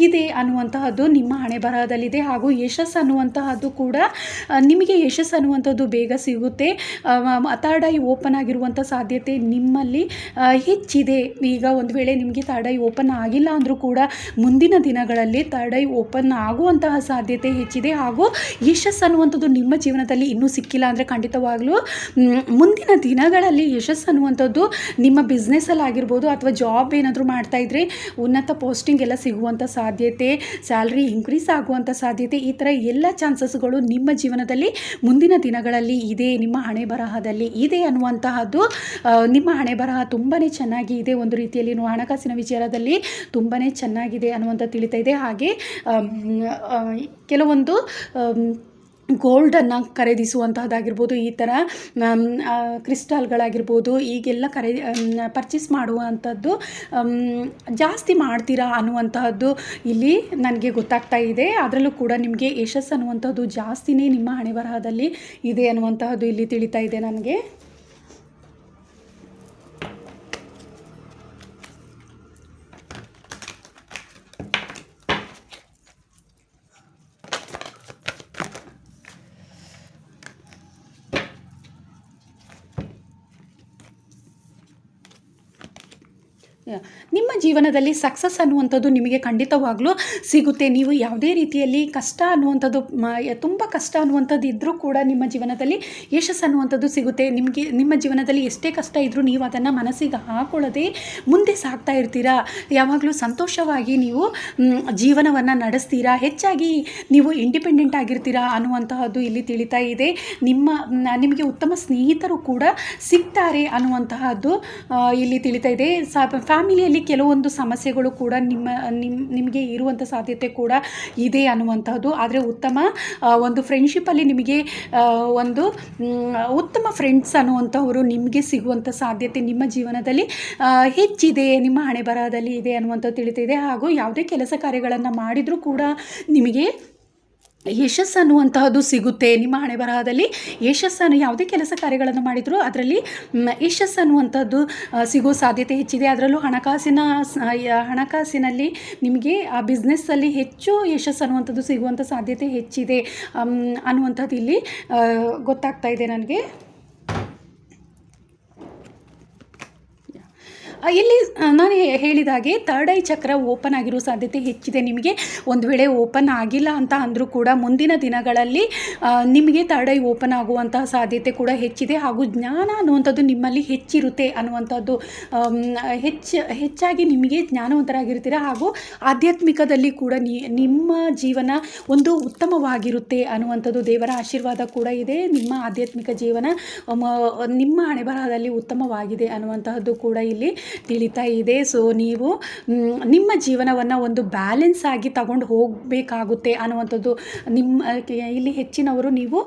ಇದೆ ಅನ್ನುವಂತಹದ್ದು ನಿಮ್ಮ ಹಣೆ ಬರಹದಲ್ಲಿದೆ. ಹಾಗೂ ಯಶಸ್ಸು ಅನ್ನುವಂತಹದ್ದು ಕೂಡ ನಿಮಗೆ ಯಶಸ್ಸು ಅನ್ನುವಂಥದ್ದು ಬೇಗ ಸಿಗುತ್ತೆ. ಥರ್ಡ್ ಐ ಓಪನ್ ಆಗಿರುವಂಥ ಸಾಧ್ಯತೆ ನಿಮ್ಮಲ್ಲಿ ಹೆಚ್ಚಿದೆ. ಈಗ ಒಂದು ವೇಳೆ ನಿಮಗೆ ಥರ್ಡ್ ಐ ಓಪನ್ ಆಗಿಲ್ಲ ಅಂದರೂ ಕೂಡ ಮುಂದಿನ ದಿನಗಳಲ್ಲಿ ಥರ್ಡ್ ಐ ಓಪನ್ ಆಗುವಂತಹ ಸಾಧ್ಯತೆ ಹೆಚ್ಚಿದೆ. ಹಾಗೂ ಯಶಸ್ಸು ಅನ್ನುವಂಥದ್ದು ನಿಮ್ಮ ಜೀವನದಲ್ಲಿ ಇನ್ನೂ ಸಿಕ್ಕಿಲ್ಲ ಅಂದರೆ ಖಂಡಿತವಾಗಲೂ ಮುಂದಿನ ದಿನಗಳಲ್ಲಿ ಯಶಸ್ಸು ಅನ್ನುವಂಥದ್ದು ನಿಮ್ಮ ಬಿಸ್ನೆಸ್ಸಲ್ಲಿ ಆಗಿರ್ಬೋದು ಅಥವಾ ಜಾಬ್ ಏನಾದರೂ ಮಾಡ್ತಾಯಿದ್ರೆ ಉನ್ನತ ಪೋಸ್ಟಿಂಗ್ ಎಲ್ಲ ಸಿಗುವಂಥ ಸಾಧ್ಯತೆ, ಸ್ಯಾಲ್ರಿ ಇನ್ಕ್ರೀಸ್ ಆಗುವಂಥ ಸಾಧ್ಯತೆ, ಈ ಥರ ಎಲ್ಲ ಚಾನ್ಸಸ್ಗಳು ನಿಮ್ಮ ಜೀವನದಲ್ಲಿ ಮುಂದಿನ ದಿನಗಳಲ್ಲಿ ಇದೆ, ನಿಮ್ಮ ಹಣೆ ಬರಹದಲ್ಲಿ ಇದೆ ಅನ್ನುವಂತಹದ್ದು. ನಿಮ್ಮ ಹಣೆ ಬರಹ ತುಂಬಾ ಚೆನ್ನಾಗಿ ಇದೆ. ಒಂದು ರೀತಿಯಲ್ಲಿ ಹಣಕಾಸಿನ ವಿಚಾರದಲ್ಲಿ ತುಂಬಾ ಚೆನ್ನಾಗಿದೆ ಅನ್ನುವಂಥ ತಿಳಿತಾ ಇದೆ. ಹಾಗೆ ಕೆಲವೊಂದು ಗೋಲ್ಡನ್ನು ಖರೀದಿಸುವಂತಹದ್ದಾಗಿರ್ಬೋದು, ಈ ಥರ ಕ್ರಿಸ್ಟಲ್ಗಳಾಗಿರ್ಬೋದು, ಈಗೆಲ್ಲ ಪರ್ಚೇಸ್ ಮಾಡುವಂಥದ್ದು ಜಾಸ್ತಿ ಮಾಡ್ತೀರಾ ಅನ್ನುವಂತಹದ್ದು ಇಲ್ಲಿ ನನಗೆ ಗೊತ್ತಾಗ್ತಾ ಇದೆ. ಅದರಲ್ಲೂ ಕೂಡ ನಿಮಗೆ ಯಶಸ್ಸು ಅನ್ನುವಂಥದ್ದು ಜಾಸ್ತಿನೇ ನಿಮ್ಮ ಹಣೆ ಬರಹದಲ್ಲಿ ಇದೆ ಅನ್ನುವಂತಹದ್ದು ಇಲ್ಲಿ ತಿಳಿತಾ ಇದೆ ನನಗೆ. ನಿಮ್ಮ ಜೀವನದಲ್ಲಿ ಸಕ್ಸಸ್ ಅನ್ನುವಂಥದ್ದು ನಿಮಗೆ ಖಂಡಿತವಾಗಲೂ ಸಿಗುತ್ತೆ. ನೀವು ಯಾವುದೇ ರೀತಿಯಲ್ಲಿ ಕಷ್ಟ ಅನ್ನುವಂಥದ್ದು ತುಂಬ ಕಷ್ಟ ಅನ್ನುವಂಥದ್ದು ಇದ್ದರೂ ಕೂಡ ನಿಮ್ಮ ಜೀವನದಲ್ಲಿ ಯಶಸ್ಸು ಅನ್ನುವಂಥದ್ದು ಸಿಗುತ್ತೆ. ನಿಮ್ಮ ಜೀವನದಲ್ಲಿ ಎಷ್ಟೇ ಕಷ್ಟ ಇದ್ದರೂ ನೀವು ಅದನ್ನು ಮನಸ್ಸಿಗೆ ಹಾಕೊಳ್ಳದೆ ಮುಂದೆ ಸಾಗ್ತಾ ಇರ್ತೀರಾ. ಯಾವಾಗಲೂ ಸಂತೋಷವಾಗಿ ನೀವು ಜೀವನವನ್ನು ನಡೆಸ್ತೀರಾ. ಹೆಚ್ಚಾಗಿ ನೀವು ಇಂಡಿಪೆಂಡೆಂಟ್ ಆಗಿರ್ತೀರಾ ಅನ್ನುವಂತಹದ್ದು ಇಲ್ಲಿ ತಿಳಿತಾ ಇದೆ. ನಿಮಗೆ ಉತ್ತಮ ಸ್ನೇಹಿತರು ಕೂಡ ಸಿಗ್ತಾರೆ ಅನ್ನುವಂತಹದ್ದು ಇಲ್ಲಿ ತಿಳಿತಾ ಇದೆ. ಫ್ಯಾಮಿಲಿಯಲ್ಲಿ ಕೆಲವೊಂದು ಸಮಸ್ಯೆಗಳು ಕೂಡ ನಿಮಗೆ ಇರುವಂಥ ಸಾಧ್ಯತೆ ಕೂಡ ಇದೆ ಅನ್ನುವಂತಹದ್ದು. ಆದರೆ ಉತ್ತಮ ಒಂದು ಫ್ರೆಂಡ್ಶಿಪ್ಪಲ್ಲಿ ನಿಮಗೆ ಒಂದು ಉತ್ತಮ ಫ್ರೆಂಡ್ಸ್ ಅನ್ನುವಂಥವರು ನಿಮಗೆ ಸಿಗುವಂಥ ಸಾಧ್ಯತೆ ನಿಮ್ಮ ಜೀವನದಲ್ಲಿ ಹೆಚ್ಚಿದೆ, ನಿಮ್ಮ ಹಣೆ ಬರಹದಲ್ಲಿ ಇದೆ ಅನ್ನುವಂಥದ್ದು ತಿಳಿತಾ ಇದೆ. ಹಾಗೂ ಯಾವುದೇ ಕೆಲಸ ಕಾರ್ಯಗಳನ್ನು ಮಾಡಿದರೂ ಕೂಡ ನಿಮಗೆ ಯಶಸ್ಸು ಅನ್ನುವಂತಹದ್ದು ಸಿಗುತ್ತೆ. ನಿಮ್ಮ ಹಣೆ ಬರಹದಲ್ಲಿ ಯಶಸ್ಸನ್ನು ಯಾವುದೇ ಕೆಲಸ ಕಾರ್ಯಗಳನ್ನು ಮಾಡಿದರೂ ಅದರಲ್ಲಿ ಯಶಸ್ಸು ಅನ್ನುವಂಥದ್ದು ಸಿಗೋ ಸಾಧ್ಯತೆ ಹೆಚ್ಚಿದೆ. ಅದರಲ್ಲೂ ಹಣಕಾಸಿನಲ್ಲಿ ನಿಮಗೆ ಆ ಬಿಸ್ನೆಸ್ಸಲ್ಲಿ ಹೆಚ್ಚು ಯಶಸ್ಸು ಅನ್ನುವಂಥದ್ದು ಸಿಗುವಂಥ ಸಾಧ್ಯತೆ ಹೆಚ್ಚಿದೆ ಅನ್ನುವಂಥದ್ದು ಇಲ್ಲಿ ಗೊತ್ತಾಗ್ತಾ ಇದೆ ನನಗೆ. ಇಲ್ಲಿ ನಾನು ಹೇಳಿದ ಹಾಗೆ ಥರ್ಡ್ ಐ ಚಕ್ರ ಓಪನ್ ಆಗಿರೋ ಸಾಧ್ಯತೆ ಹೆಚ್ಚಿದೆ. ನಿಮಗೆ ಒಂದು ವೇಳೆ ಓಪನ್ ಆಗಿಲ್ಲ ಅಂತ ಅಂದರೂ ಕೂಡ ಮುಂದಿನ ದಿನಗಳಲ್ಲಿ ನಿಮಗೆ ಥರ್ಡ್ ಐ ಓಪನ್ ಆಗುವಂತಹ ಸಾಧ್ಯತೆ ಕೂಡ ಹೆಚ್ಚಿದೆ. ಹಾಗೂ ಜ್ಞಾನ ಅನ್ನುವಂಥದ್ದು ನಿಮ್ಮಲ್ಲಿ ಹೆಚ್ಚಿರುತ್ತೆ ಅನ್ನುವಂಥದ್ದು, ಹೆಚ್ಚಾಗಿ ನಿಮಗೆ ಜ್ಞಾನವಂತರಾಗಿರ್ತೀರ. ಹಾಗೂ ಆಧ್ಯಾತ್ಮಿಕದಲ್ಲಿ ಕೂಡ ನಿಮ್ಮ ಜೀವನ ಒಂದು ಉತ್ತಮವಾಗಿರುತ್ತೆ ಅನ್ನುವಂಥದ್ದು ದೇವರ ಆಶೀರ್ವಾದ ಕೂಡ ಇದೆ. ನಿಮ್ಮ ಆಧ್ಯಾತ್ಮಿಕ ಜೀವನ ನಿಮ್ಮ ಹಣೆ ಬರಹದಲ್ಲಿ ಉತ್ತಮವಾಗಿದೆ ಅನ್ನುವಂತಹದ್ದು ಕೂಡ ಇಲ್ಲಿ ತಿಳಿತಾ ಇದೆ. ಸೊ ನೀವು ನಿಮ್ಮ ಜೀವನವನ್ನು ಒಂದು ಬ್ಯಾಲೆನ್ಸ್ ಆಗಿ ತಗೊಂಡು ಹೋಗಬೇಕಾಗುತ್ತೆ ಅನ್ನುವಂಥದ್ದು. ಇಲ್ಲಿ ಹೆಚ್ಚಿನವರು ನೀವು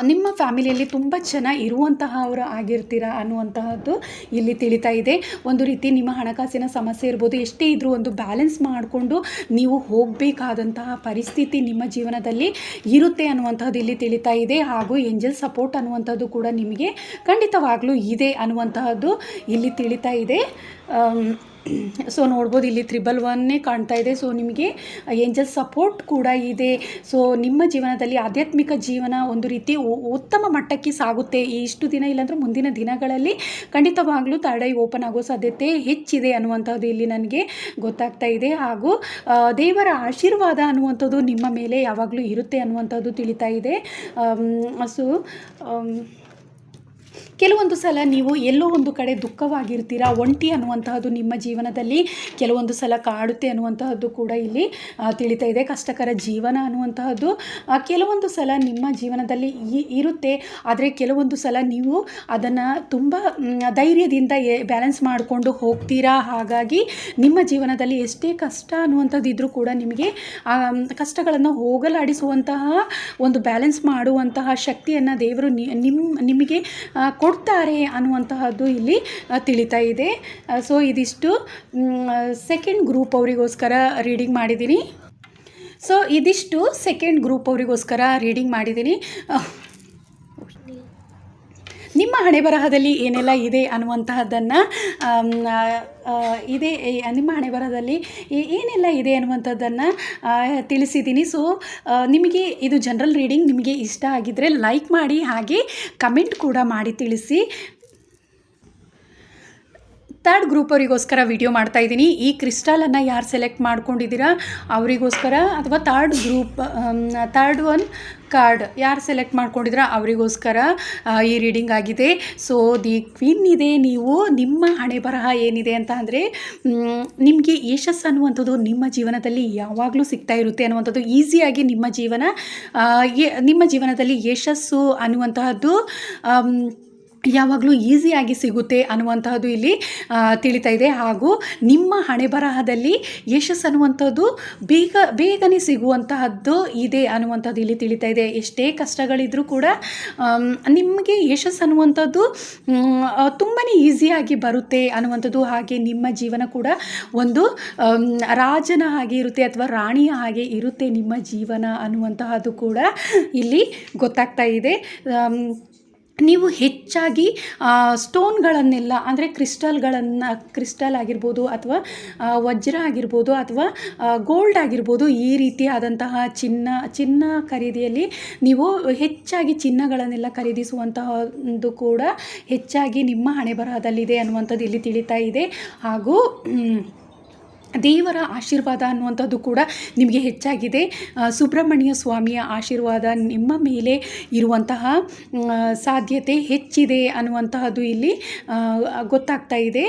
ನಿಮ್ಮ ಫ್ಯಾಮಿಲಿಯಲ್ಲಿ ತುಂಬ ಚೆನ್ನಾಗಿ ಇರುವಂತಹವರು ಆಗಿರ್ತೀರ ಅನ್ನುವಂತಹದ್ದು ಇಲ್ಲಿ ತಿಳಿತಾ ಇದೆ. ಒಂದು ರೀತಿ ನಿಮ್ಮ ಹಣಕಾಸಿನ ಸಮಸ್ಯೆ ಇರ್ಬೋದು, ಎಷ್ಟೇ ಇದ್ದರೂ ಒಂದು ಬ್ಯಾಲೆನ್ಸ್ ಮಾಡಿಕೊಂಡು ನೀವು ಹೋಗಬೇಕಾದಂತಹ ಪರಿಸ್ಥಿತಿ ನಿಮ್ಮ ಜೀವನದಲ್ಲಿ ಇರುತ್ತೆ ಅನ್ನುವಂಥದ್ದು ಇಲ್ಲಿ ತಿಳಿತಾ ಇದೆ. ಹಾಗೂ ಏಂಜಲ್ ಸಪೋರ್ಟ್ ಅನ್ನುವಂಥದ್ದು ಕೂಡ ನಿಮಗೆ ಖಂಡಿತವಾಗ್ಲೂ ಇದೆ ಅನ್ನುವಂತಹದ್ದು ಇಲ್ಲಿ ತಿಳಿತಾ ಇದೆ. ಸೊ ನೋಡ್ಬೋದು ಇಲ್ಲಿ 111 ಕಾಣ್ತಾ ಇದೆ. ಸೊ ನಿಮಗೆ ಏಂಜಲ್ ಸಪೋರ್ಟ್ ಕೂಡ ಇದೆ. ಸೊ ನಿಮ್ಮ ಜೀವನದಲ್ಲಿ ಆಧ್ಯಾತ್ಮಿಕ ಜೀವನ ಒಂದು ರೀತಿ ಉತ್ತಮ ಮಟ್ಟಕ್ಕೆ ಸಾಗುತ್ತೆ. ಇಷ್ಟು ದಿನ ಇಲ್ಲಾಂದ್ರೆ ಮುಂದಿನ ದಿನಗಳಲ್ಲಿ ಖಂಡಿತವಾಗ್ಲೂ ಥರ್ಡ್ ಐ ಓಪನ್ ಆಗೋ ಸಾಧ್ಯತೆ ಹೆಚ್ಚಿದೆ ಅನ್ನುವಂಥದ್ದು ಇಲ್ಲಿ ನನಗೆ ಗೊತ್ತಾಗ್ತಾ ಇದೆ. ಹಾಗೂ ದೇವರ ಆಶೀರ್ವಾದ ಅನ್ನುವಂಥದ್ದು ನಿಮ್ಮ ಮೇಲೆ ಯಾವಾಗಲೂ ಇರುತ್ತೆ ಅನ್ನುವಂಥದ್ದು ತಿಳಿತಾ ಇದೆ. ಸೊ ಕೆಲವೊಂದು ಸಲ ನೀವು ಎಲ್ಲೋ ಒಂದು ಕಡೆ ದುಃಖವಾಗಿರ್ತೀರ, ಒಂಟಿ ಅನ್ನುವಂತಹದ್ದು ನಿಮ್ಮ ಜೀವನದಲ್ಲಿ ಕೆಲವೊಂದು ಸಲ ಕಾಡುತ್ತೆ ಅನ್ನುವಂತಹದ್ದು ಕೂಡ ಇಲ್ಲಿ ತಿಳಿತಾ ಇದೆ. ಕಷ್ಟಕರ ಜೀವನ ಅನ್ನುವಂತಹದ್ದು ಕೆಲವೊಂದು ಸಲ ನಿಮ್ಮ ಜೀವನದಲ್ಲಿ ಇರುತ್ತೆ. ಆದರೆ ಕೆಲವೊಂದು ಸಲ ನೀವು ಅದನ್ನು ತುಂಬ ಧೈರ್ಯದಿಂದ ಬ್ಯಾಲೆನ್ಸ್ ಮಾಡಿಕೊಂಡು ಹೋಗ್ತೀರಾ. ಹಾಗಾಗಿ ನಿಮ್ಮ ಜೀವನದಲ್ಲಿ ಎಷ್ಟೇ ಕಷ್ಟ ಅನ್ನುವಂಥದ್ದು ಇದ್ದರೂ ಕೂಡ ನಿಮಗೆ ಕಷ್ಟಗಳನ್ನು ಹೋಗಲಾಡಿಸುವಂತಹ ಒಂದು ಬ್ಯಾಲೆನ್ಸ್ ಮಾಡುವಂತಹ ಶಕ್ತಿಯನ್ನು ದೇವರು ನಿಮಗೆ ಕೊಡ್ತಾರೆ ಅನ್ನುವಂತಹದ್ದು ಇಲ್ಲಿ ತಿಳಿತಾ ಇದೆ. ಸೊ ಇದಿಷ್ಟು ಸೆಕೆಂಡ್ ಗ್ರೂಪ್ ಅವರಿಗೋಸ್ಕರ ರೀಡಿಂಗ್ ಮಾಡಿದ್ದೀನಿ. ರೀಡಿಂಗ್ ಮಾಡಿದ್ದೀನಿ. ನಿಮ್ಮ ಹಣೆ ಬರಹದಲ್ಲಿ ಏನೆಲ್ಲ ಇದೆ ಅನ್ನುವಂತಹದ್ದನ್ನು ನಿಮ್ಮ ಹಣೆ ಬರಹದಲ್ಲಿ ಏನೆಲ್ಲ ಇದೆ ಅನ್ನುವಂಥದ್ದನ್ನು ತಿಳಿಸಿದ್ದೀನಿ. ಸೊ ನಿಮಗೆ ಇದು ಜನರಲ್ ರೀಡಿಂಗ್ ನಿಮಗೆ ಇಷ್ಟ ಆಗಿದ್ದರೆ ಲೈಕ್ ಮಾಡಿ, ಹಾಗೆ ಕಮೆಂಟ್ ಕೂಡ ಮಾಡಿ ತಿಳಿಸಿ. ಥರ್ಡ್ ಗ್ರೂಪ್ ಅವರಿಗೋಸ್ಕರ ವಿಡಿಯೋ ಮಾಡ್ತಾ ಇದ್ದೀನಿ. ಈ ಕ್ರಿಸ್ಟಲನ್ನು ಯಾರು ಸೆಲೆಕ್ಟ್ ಮಾಡ್ಕೊಂಡಿದ್ದೀರಾ ಅವರಿಗೋಸ್ಕರ, ಅಥವಾ ಥರ್ಡ್ ಒನ್ ಕಾರ್ಡ್ ಯಾರು ಸೆಲೆಕ್ಟ್ ಮಾಡ್ಕೊಂಡಿದ್ದೀರಾ ಅವರಿಗೋಸ್ಕರ ಈ ರೀಡಿಂಗ್ ಆಗಿದೆ. ಸೊ ದಿ ಕ್ವೀನ್ ಇದೆ. ನೀವು ನಿಮ್ಮ ಹಣೆ ಬರಹ ಏನಿದೆ ಅಂತ ಅಂದರೆ ನಿಮಗೆ ಯಶಸ್ಸು ಅನ್ನುವಂಥದ್ದು ನಿಮ್ಮ ಜೀವನದಲ್ಲಿ ಯಾವಾಗಲೂ ಸಿಗ್ತಾ ಇರುತ್ತೆ ಅನ್ನುವಂಥದ್ದು. ಈಸಿಯಾಗಿ ನಿಮ್ಮ ಜೀವನದಲ್ಲಿ ಯಶಸ್ಸು ಅನ್ನುವಂತಹದ್ದು ಯಾವಾಗಲೂ ಈಸಿಯಾಗಿ ಸಿಗುತ್ತೆ ಅನ್ನುವಂತಹದ್ದು ಇಲ್ಲಿ ತಿಳಿತಾ ಇದೆ. ಹಾಗೂ ನಿಮ್ಮ ಹಣೆ ಬರಹದಲ್ಲಿ ಯಶಸ್ಸು ಅನ್ನುವಂಥದ್ದು ಬೇಗನೆ ಸಿಗುವಂತಹದ್ದು ಇದೆ ಅನ್ನುವಂಥದ್ದು ಇಲ್ಲಿ ತಿಳಿತಾ ಇದೆ. ಎಷ್ಟೇ ಕಷ್ಟಗಳಿದ್ರೂ ಕೂಡ ನಿಮಗೆ ಯಶಸ್ಸು ಅನ್ನುವಂಥದ್ದು ತುಂಬಾ ಈಸಿಯಾಗಿ ಬರುತ್ತೆ ಅನ್ನುವಂಥದ್ದು. ಹಾಗೆ ನಿಮ್ಮ ಜೀವನ ಕೂಡ ಒಂದು ರಾಜನ ಹಾಗೆ ಇರುತ್ತೆ ಅಥವಾ ರಾಣಿಯ ಹಾಗೆ ಇರುತ್ತೆ ನಿಮ್ಮ ಜೀವನ ಅನ್ನುವಂತಹದ್ದು ಕೂಡ ಇಲ್ಲಿ ಗೊತ್ತಾಗ್ತಾ ಇದೆ. ನೀವು ಹೆಚ್ಚಾಗಿ ಸ್ಟೋನ್ಗಳನ್ನೆಲ್ಲ ಅಂದರೆ ಕ್ರಿಸ್ಟಲ್ ಆಗಿರ್ಬೋದು, ಅಥವಾ ವಜ್ರ ಆಗಿರ್ಬೋದು, ಅಥವಾ ಗೋಲ್ಡ್ ಆಗಿರ್ಬೋದು, ಈ ರೀತಿಯಾದಂತಹ ಚಿನ್ನ ಖರೀದಿಯಲ್ಲಿ ನೀವು ಹೆಚ್ಚಾಗಿ ಚಿನ್ನಗಳನ್ನೆಲ್ಲ ಖರೀದಿಸುವಂತಹದ್ದು ಕೂಡ ಹೆಚ್ಚಾಗಿ ನಿಮ್ಮ ಹಣೆ ಬರಹದಲ್ಲಿದೆ ಅನ್ನುವಂಥದ್ದು ಇಲ್ಲಿ ತಿಳಿತಾ ಇದೆ. ಹಾಗೂ ದೇವರ ಆಶೀರ್ವಾದ ಅನ್ನುವಂಥದ್ದು ಕೂಡ ನಿಮಗೆ ಹೆಚ್ಚಾಗಿದೆ. ಸುಬ್ರಹ್ಮಣ್ಯ ಸ್ವಾಮಿಯ ಆಶೀರ್ವಾದ ನಿಮ್ಮ ಮೇಲೆ ಇರುವಂತಹ ಸಾಧ್ಯತೆ ಹೆಚ್ಚಿದೆ ಅನ್ನುವಂತಹದ್ದು ಇಲ್ಲಿ ಗೊತ್ತಾಗ್ತಾ ಇದೆ.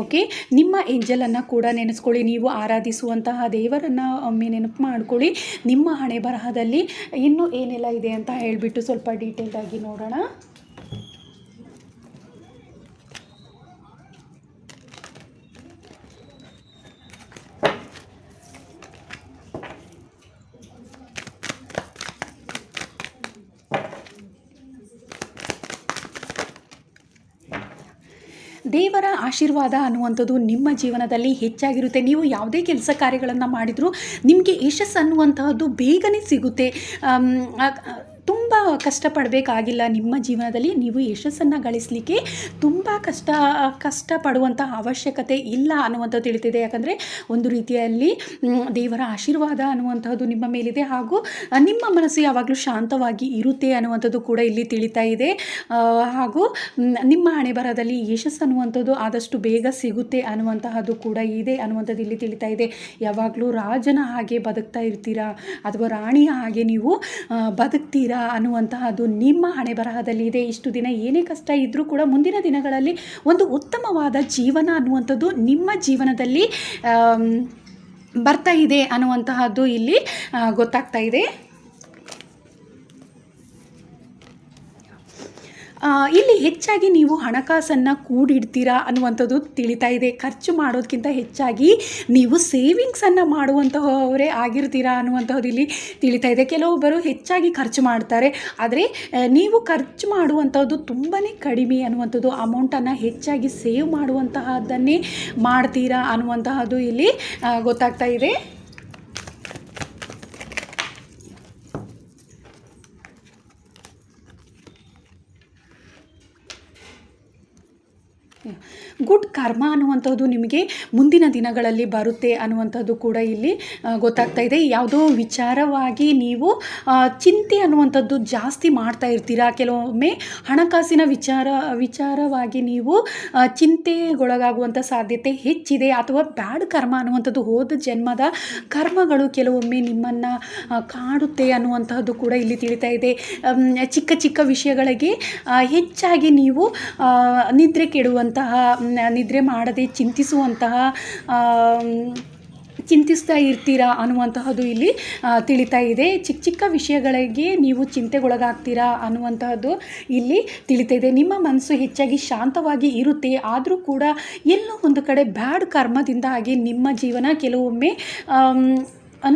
ಓಕೆ, ನಿಮ್ಮ ಏಂಜಲನ್ನು ಕೂಡ ನೆನೆಸ್ಕೊಳ್ಳಿ. ನೀವು ಆರಾಧಿಸುವಂತಹ ದೇವರನ್ನು ಒಮ್ಮೆ ನೆನಪು ಮಾಡ್ಕೊಳ್ಳಿ. ನಿಮ್ಮ ಹಣೆ ಬರಹದಲ್ಲಿ ಇನ್ನೂ ಏನೆಲ್ಲ ಇದೆ ಅಂತ ಹೇಳಿಬಿಟ್ಟು ಸ್ವಲ್ಪ ಡೀಟೇಲ್ಡಾಗಿ ನೋಡೋಣ. ದೇವರ ಆಶೀರ್ವಾದ ಅನ್ನುವಂಥದ್ದು ನಿಮ್ಮ ಜೀವನದಲ್ಲಿ ಹೆಚ್ಚಾಗಿರುತ್ತೆ. ನೀವು ಯಾವುದೇ ಕೆಲಸ ಕಾರ್ಯಗಳನ್ನು ಮಾಡಿದರೂ ನಿಮಗೆ ಯಶಸ್ಸು ಅನ್ನುವಂತಹದ್ದು ಬೇಗನೆ ಸಿಗುತ್ತೆ. ತುಂಬ ಕಷ್ಟಪಡಬೇಕಾಗಿಲ್ಲ. ನಿಮ್ಮ ಜೀವನದಲ್ಲಿ ನೀವು ಯಶಸ್ಸನ್ನು ಗಳಿಸಲಿಕ್ಕೆ ತುಂಬ ಕಷ್ಟಪಡುವಂಥ ಅವಶ್ಯಕತೆ ಇಲ್ಲ ಅನ್ನುವಂಥದ್ದು ತಿಳಿತಿದೆ. ಯಾಕಂದರೆ ಒಂದು ರೀತಿಯಲ್ಲಿ ದೇವರ ಆಶೀರ್ವಾದ ಅನ್ನುವಂಥದ್ದು ನಿಮ್ಮ ಮೇಲಿದೆ, ಹಾಗೂ ನಿಮ್ಮ ಮನಸ್ಸು ಯಾವಾಗಲೂ ಶಾಂತವಾಗಿ ಇರುತ್ತೆ ಅನ್ನುವಂಥದ್ದು ಕೂಡ ಇಲ್ಲಿ ತಿಳಿತಾ ಇದೆ. ಹಾಗೂ ನಿಮ್ಮ ಹಣೆ ಬರಹದಲ್ಲಿ ಯಶಸ್ಸು ಅನ್ನುವಂಥದ್ದು ಆದಷ್ಟು ಬೇಗ ಸಿಗುತ್ತೆ ಅನ್ನುವಂತಹದ್ದು ಕೂಡ ಇದೆ ಅನ್ನುವಂಥದ್ದು ಇಲ್ಲಿ ತಿಳಿತಾ ಇದೆ. ಯಾವಾಗಲೂ ರಾಜನ ಹಾಗೆ ಬದುಕ್ತಾ ಇರ್ತೀರಾ ಅಥವಾ ರಾಣಿಯ ಹಾಗೆ ನೀವು ಬದುಕ್ತೀರಾ ಅನ್ನುವಂತಹದ್ದು ನಿಮ್ಮ ಹಣೆ ಬರಹದಲ್ಲಿ ಇದೆ. ಇಷ್ಟು ದಿನ ಏನೇ ಕಷ್ಟ ಇದ್ದರೂ ಕೂಡ ಮುಂದಿನ ದಿನಗಳಲ್ಲಿ ಒಂದು ಉತ್ತಮವಾದ ಜೀವನ ಅನ್ನುವಂಥದ್ದು ನಿಮ್ಮ ಜೀವನದಲ್ಲಿ ಬರ್ತಾ ಇದೆ ಅನ್ನುವಂತಹದ್ದು ಇಲ್ಲಿ ಗೊತ್ತಾಗ್ತಾ ಇದೆ. ಇಲ್ಲಿ ಹೆಚ್ಚಾಗಿ ನೀವು ಹಣಕಾಸನ್ನು ಕೂಡಿಡ್ತೀರಾ ಅನ್ನುವಂಥದ್ದು ತಿಳಿತಾ ಇದೆ. ಖರ್ಚು ಮಾಡೋದಕ್ಕಿಂತ ಹೆಚ್ಚಾಗಿ ನೀವು ಸೇವಿಂಗ್ಸನ್ನು ಮಾಡುವಂತಹವರೇ ಆಗಿರ್ತೀರಾ ಅನ್ನುವಂಥದ್ದು ಇಲ್ಲಿ ತಿಳಿತಾ ಇದೆ. ಕೆಲವೊಬ್ಬರು ಹೆಚ್ಚಾಗಿ ಖರ್ಚು ಮಾಡ್ತಾರೆ, ಆದರೆ ನೀವು ಖರ್ಚು ಮಾಡುವಂಥದ್ದು ತುಂಬಾ ಕಡಿಮೆ ಅನ್ನುವಂಥದ್ದು, ಅಮೌಂಟನ್ನು ಹೆಚ್ಚಾಗಿ ಸೇವ್ ಮಾಡುವಂತಹದ್ದನ್ನೇ ಮಾಡ್ತೀರಾ ಅನ್ನುವಂತಹದ್ದು ಇಲ್ಲಿ ಗೊತ್ತಾಗ್ತಾ ಇದೆ. ಗುಡ್ ಕರ್ಮ ಅನ್ನುವಂಥದ್ದು ನಿಮಗೆ ಮುಂದಿನ ದಿನಗಳಲ್ಲಿ ಬರುತ್ತೆ ಅನ್ನುವಂಥದ್ದು ಕೂಡ ಇಲ್ಲಿ ಗೊತ್ತಾಗ್ತಾ ಇದೆ. ಯಾವುದೋ ವಿಚಾರವಾಗಿ ನೀವು ಚಿಂತೆ ಅನ್ನುವಂಥದ್ದು ಜಾಸ್ತಿ ಮಾಡ್ತಾ ಇರ್ತೀರಾ. ಕೆಲವೊಮ್ಮೆ ಹಣಕಾಸಿನ ವಿಚಾರವಾಗಿ ನೀವು ಚಿಂತೆಗೊಳಗಾಗುವಂಥ ಸಾಧ್ಯತೆ ಹೆಚ್ಚಿದೆ. ಅಥವಾ ಬ್ಯಾಡ್ ಕರ್ಮ ಅನ್ನುವಂಥದ್ದು, ಹೋದ ಜನ್ಮದ ಕರ್ಮಗಳು ಕೆಲವೊಮ್ಮೆ ನಿಮ್ಮನ್ನು ಕಾಡುತ್ತೆ ಅನ್ನುವಂತಹದ್ದು ಕೂಡ ಇಲ್ಲಿ ತಿಳಿತಾ ಇದೆ. ಚಿಕ್ಕ ಚಿಕ್ಕ ವಿಷಯಗಳಿಗೆ ಹೆಚ್ಚಾಗಿ ನೀವು ನಿದ್ರೆ ಕೆಡುವಂತಹ, ನಿದ್ರೆ ಮಾಡದೆ ಚಿಂತಿಸ್ತಾ ಇರ್ತೀರಾ ಅನ್ನುವಂತಹದ್ದು ಇಲ್ಲಿ ತಿಳಿತಾ ಇದೆ. ಚಿಕ್ಕ ಚಿಕ್ಕ ವಿಷಯಗಳಿಗೆ ನೀವು ಚಿಂತೆಗೊಳಗಾಗ್ತೀರಾ ಅನ್ನುವಂತಹದ್ದು ಇಲ್ಲಿ ತಿಳಿತಾ ಇದೆ. ನಿಮ್ಮ ಮನಸ್ಸು ಹೆಚ್ಚಾಗಿ ಶಾಂತವಾಗಿ ಇರುತ್ತೆ, ಆದರೂ ಕೂಡ ಎಲ್ಲೋ ಒಂದು ಕಡೆ ಬ್ಯಾಡ್ ಕರ್ಮದಿಂದಾಗಿ ನಿಮ್ಮ ಜೀವನ ಕೆಲವೊಮ್ಮೆ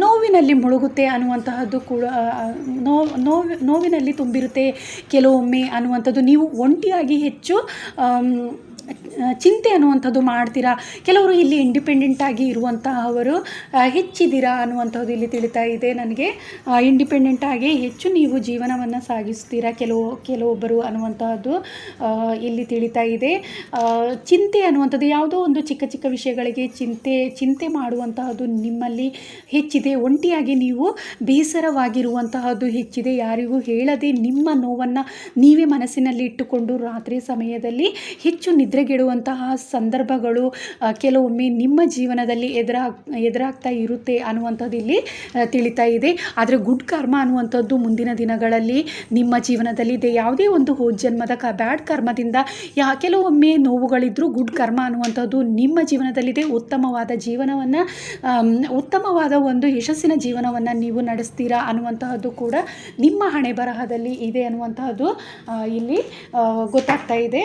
ನೋವಿನಲ್ಲಿ ಮುಳುಗುತ್ತೆ ಅನ್ನುವಂತಹದ್ದು ಕೂಡ, ನೋವಿನಲ್ಲಿ ತುಂಬಿರುತ್ತೆ ಕೆಲವೊಮ್ಮೆ ಅನ್ನುವಂಥದ್ದು. ನೀವು ಒಂಟಿಯಾಗಿ ಹೆಚ್ಚು ಚಿಂತೆ ಅನ್ನುವಂಥದ್ದು ಮಾಡ್ತೀರಾ. ಕೆಲವರು ಇಲ್ಲಿ ಇಂಡಿಪೆಂಡೆಂಟಾಗಿ ಇರುವಂತಹವರು ಹೆಚ್ಚಿದ್ದೀರಾ ಅನ್ನುವಂಥದ್ದು ಇಲ್ಲಿ ತಿಳಿತಾ ಇದೆ ನನಗೆ. ಇಂಡಿಪೆಂಡೆಂಟಾಗಿ ಹೆಚ್ಚು ನೀವು ಜೀವನವನ್ನು ಸಾಗಿಸ್ತೀರಾ ಕೆಲವೊಬ್ಬರು ಅನ್ನುವಂತಹದ್ದು ಇಲ್ಲಿ ತಿಳಿತಾ ಇದೆ. ಚಿಂತೆ ಅನ್ನುವಂಥದ್ದು, ಯಾವುದೋ ಒಂದು ಚಿಕ್ಕ ಚಿಕ್ಕ ವಿಷಯಗಳಿಗೆ ಚಿಂತೆ ಮಾಡುವಂತಹದ್ದು ನಿಮ್ಮಲ್ಲಿ ಹೆಚ್ಚಿದೆ. ಒಂಟಿಯಾಗಿ ನೀವು ಬೇಸರವಾಗಿರುವಂತಹದ್ದು ಹೆಚ್ಚಿದೆ. ಯಾರಿಗೂ ಹೇಳದೆ ನಿಮ್ಮ ನೋವನ್ನು ನೀವೇ ಮನಸ್ಸಿನಲ್ಲಿ ಇಟ್ಟುಕೊಂಡು ರಾತ್ರಿ ಸಮಯದಲ್ಲಿ ಹೆಚ್ಚು ನಿದ್ರೆಗೆಡುವಂತಹ ಸಂದರ್ಭಗಳು ಕೆಲವೊಮ್ಮೆ ನಿಮ್ಮ ಜೀವನದಲ್ಲಿ ಎದುರಾಗ್ತಾ ಇರುತ್ತೆ ಅನ್ನುವಂಥದ್ದು ಇಲ್ಲಿ ತಿಳಿತಾ ಇದೆ. ಆದರೆ ಗುಡ್ ಕರ್ಮ ಅನ್ನುವಂಥದ್ದು ಮುಂದಿನ ದಿನಗಳಲ್ಲಿ ನಿಮ್ಮ ಜೀವನದಲ್ಲಿ ಇದೆ. ಯಾವುದೇ ಒಂದು ಹೋದ ಜನ್ಮದ ಬ್ಯಾಡ್ ಕರ್ಮದಿಂದ ಕೆಲವೊಮ್ಮೆ ನೋವುಗಳಿದ್ರೂ ಗುಡ್ ಕರ್ಮ ಅನ್ನುವಂಥದ್ದು ನಿಮ್ಮ ಜೀವನದಲ್ಲಿದೆ. ಉತ್ತಮವಾದ ಒಂದು ಯಶಸ್ಸಿನ ಜೀವನವನ್ನು ನೀವು ನಡೆಸ್ತೀರಾ ಅನ್ನುವಂತಹದ್ದು ಕೂಡ ನಿಮ್ಮ ಹಣೆ ಬರಹದಲ್ಲಿ ಇದೆ ಅನ್ನುವಂತಹದ್ದು ಇಲ್ಲಿ ಗೊತ್ತಾಗ್ತಾ ಇದೆ.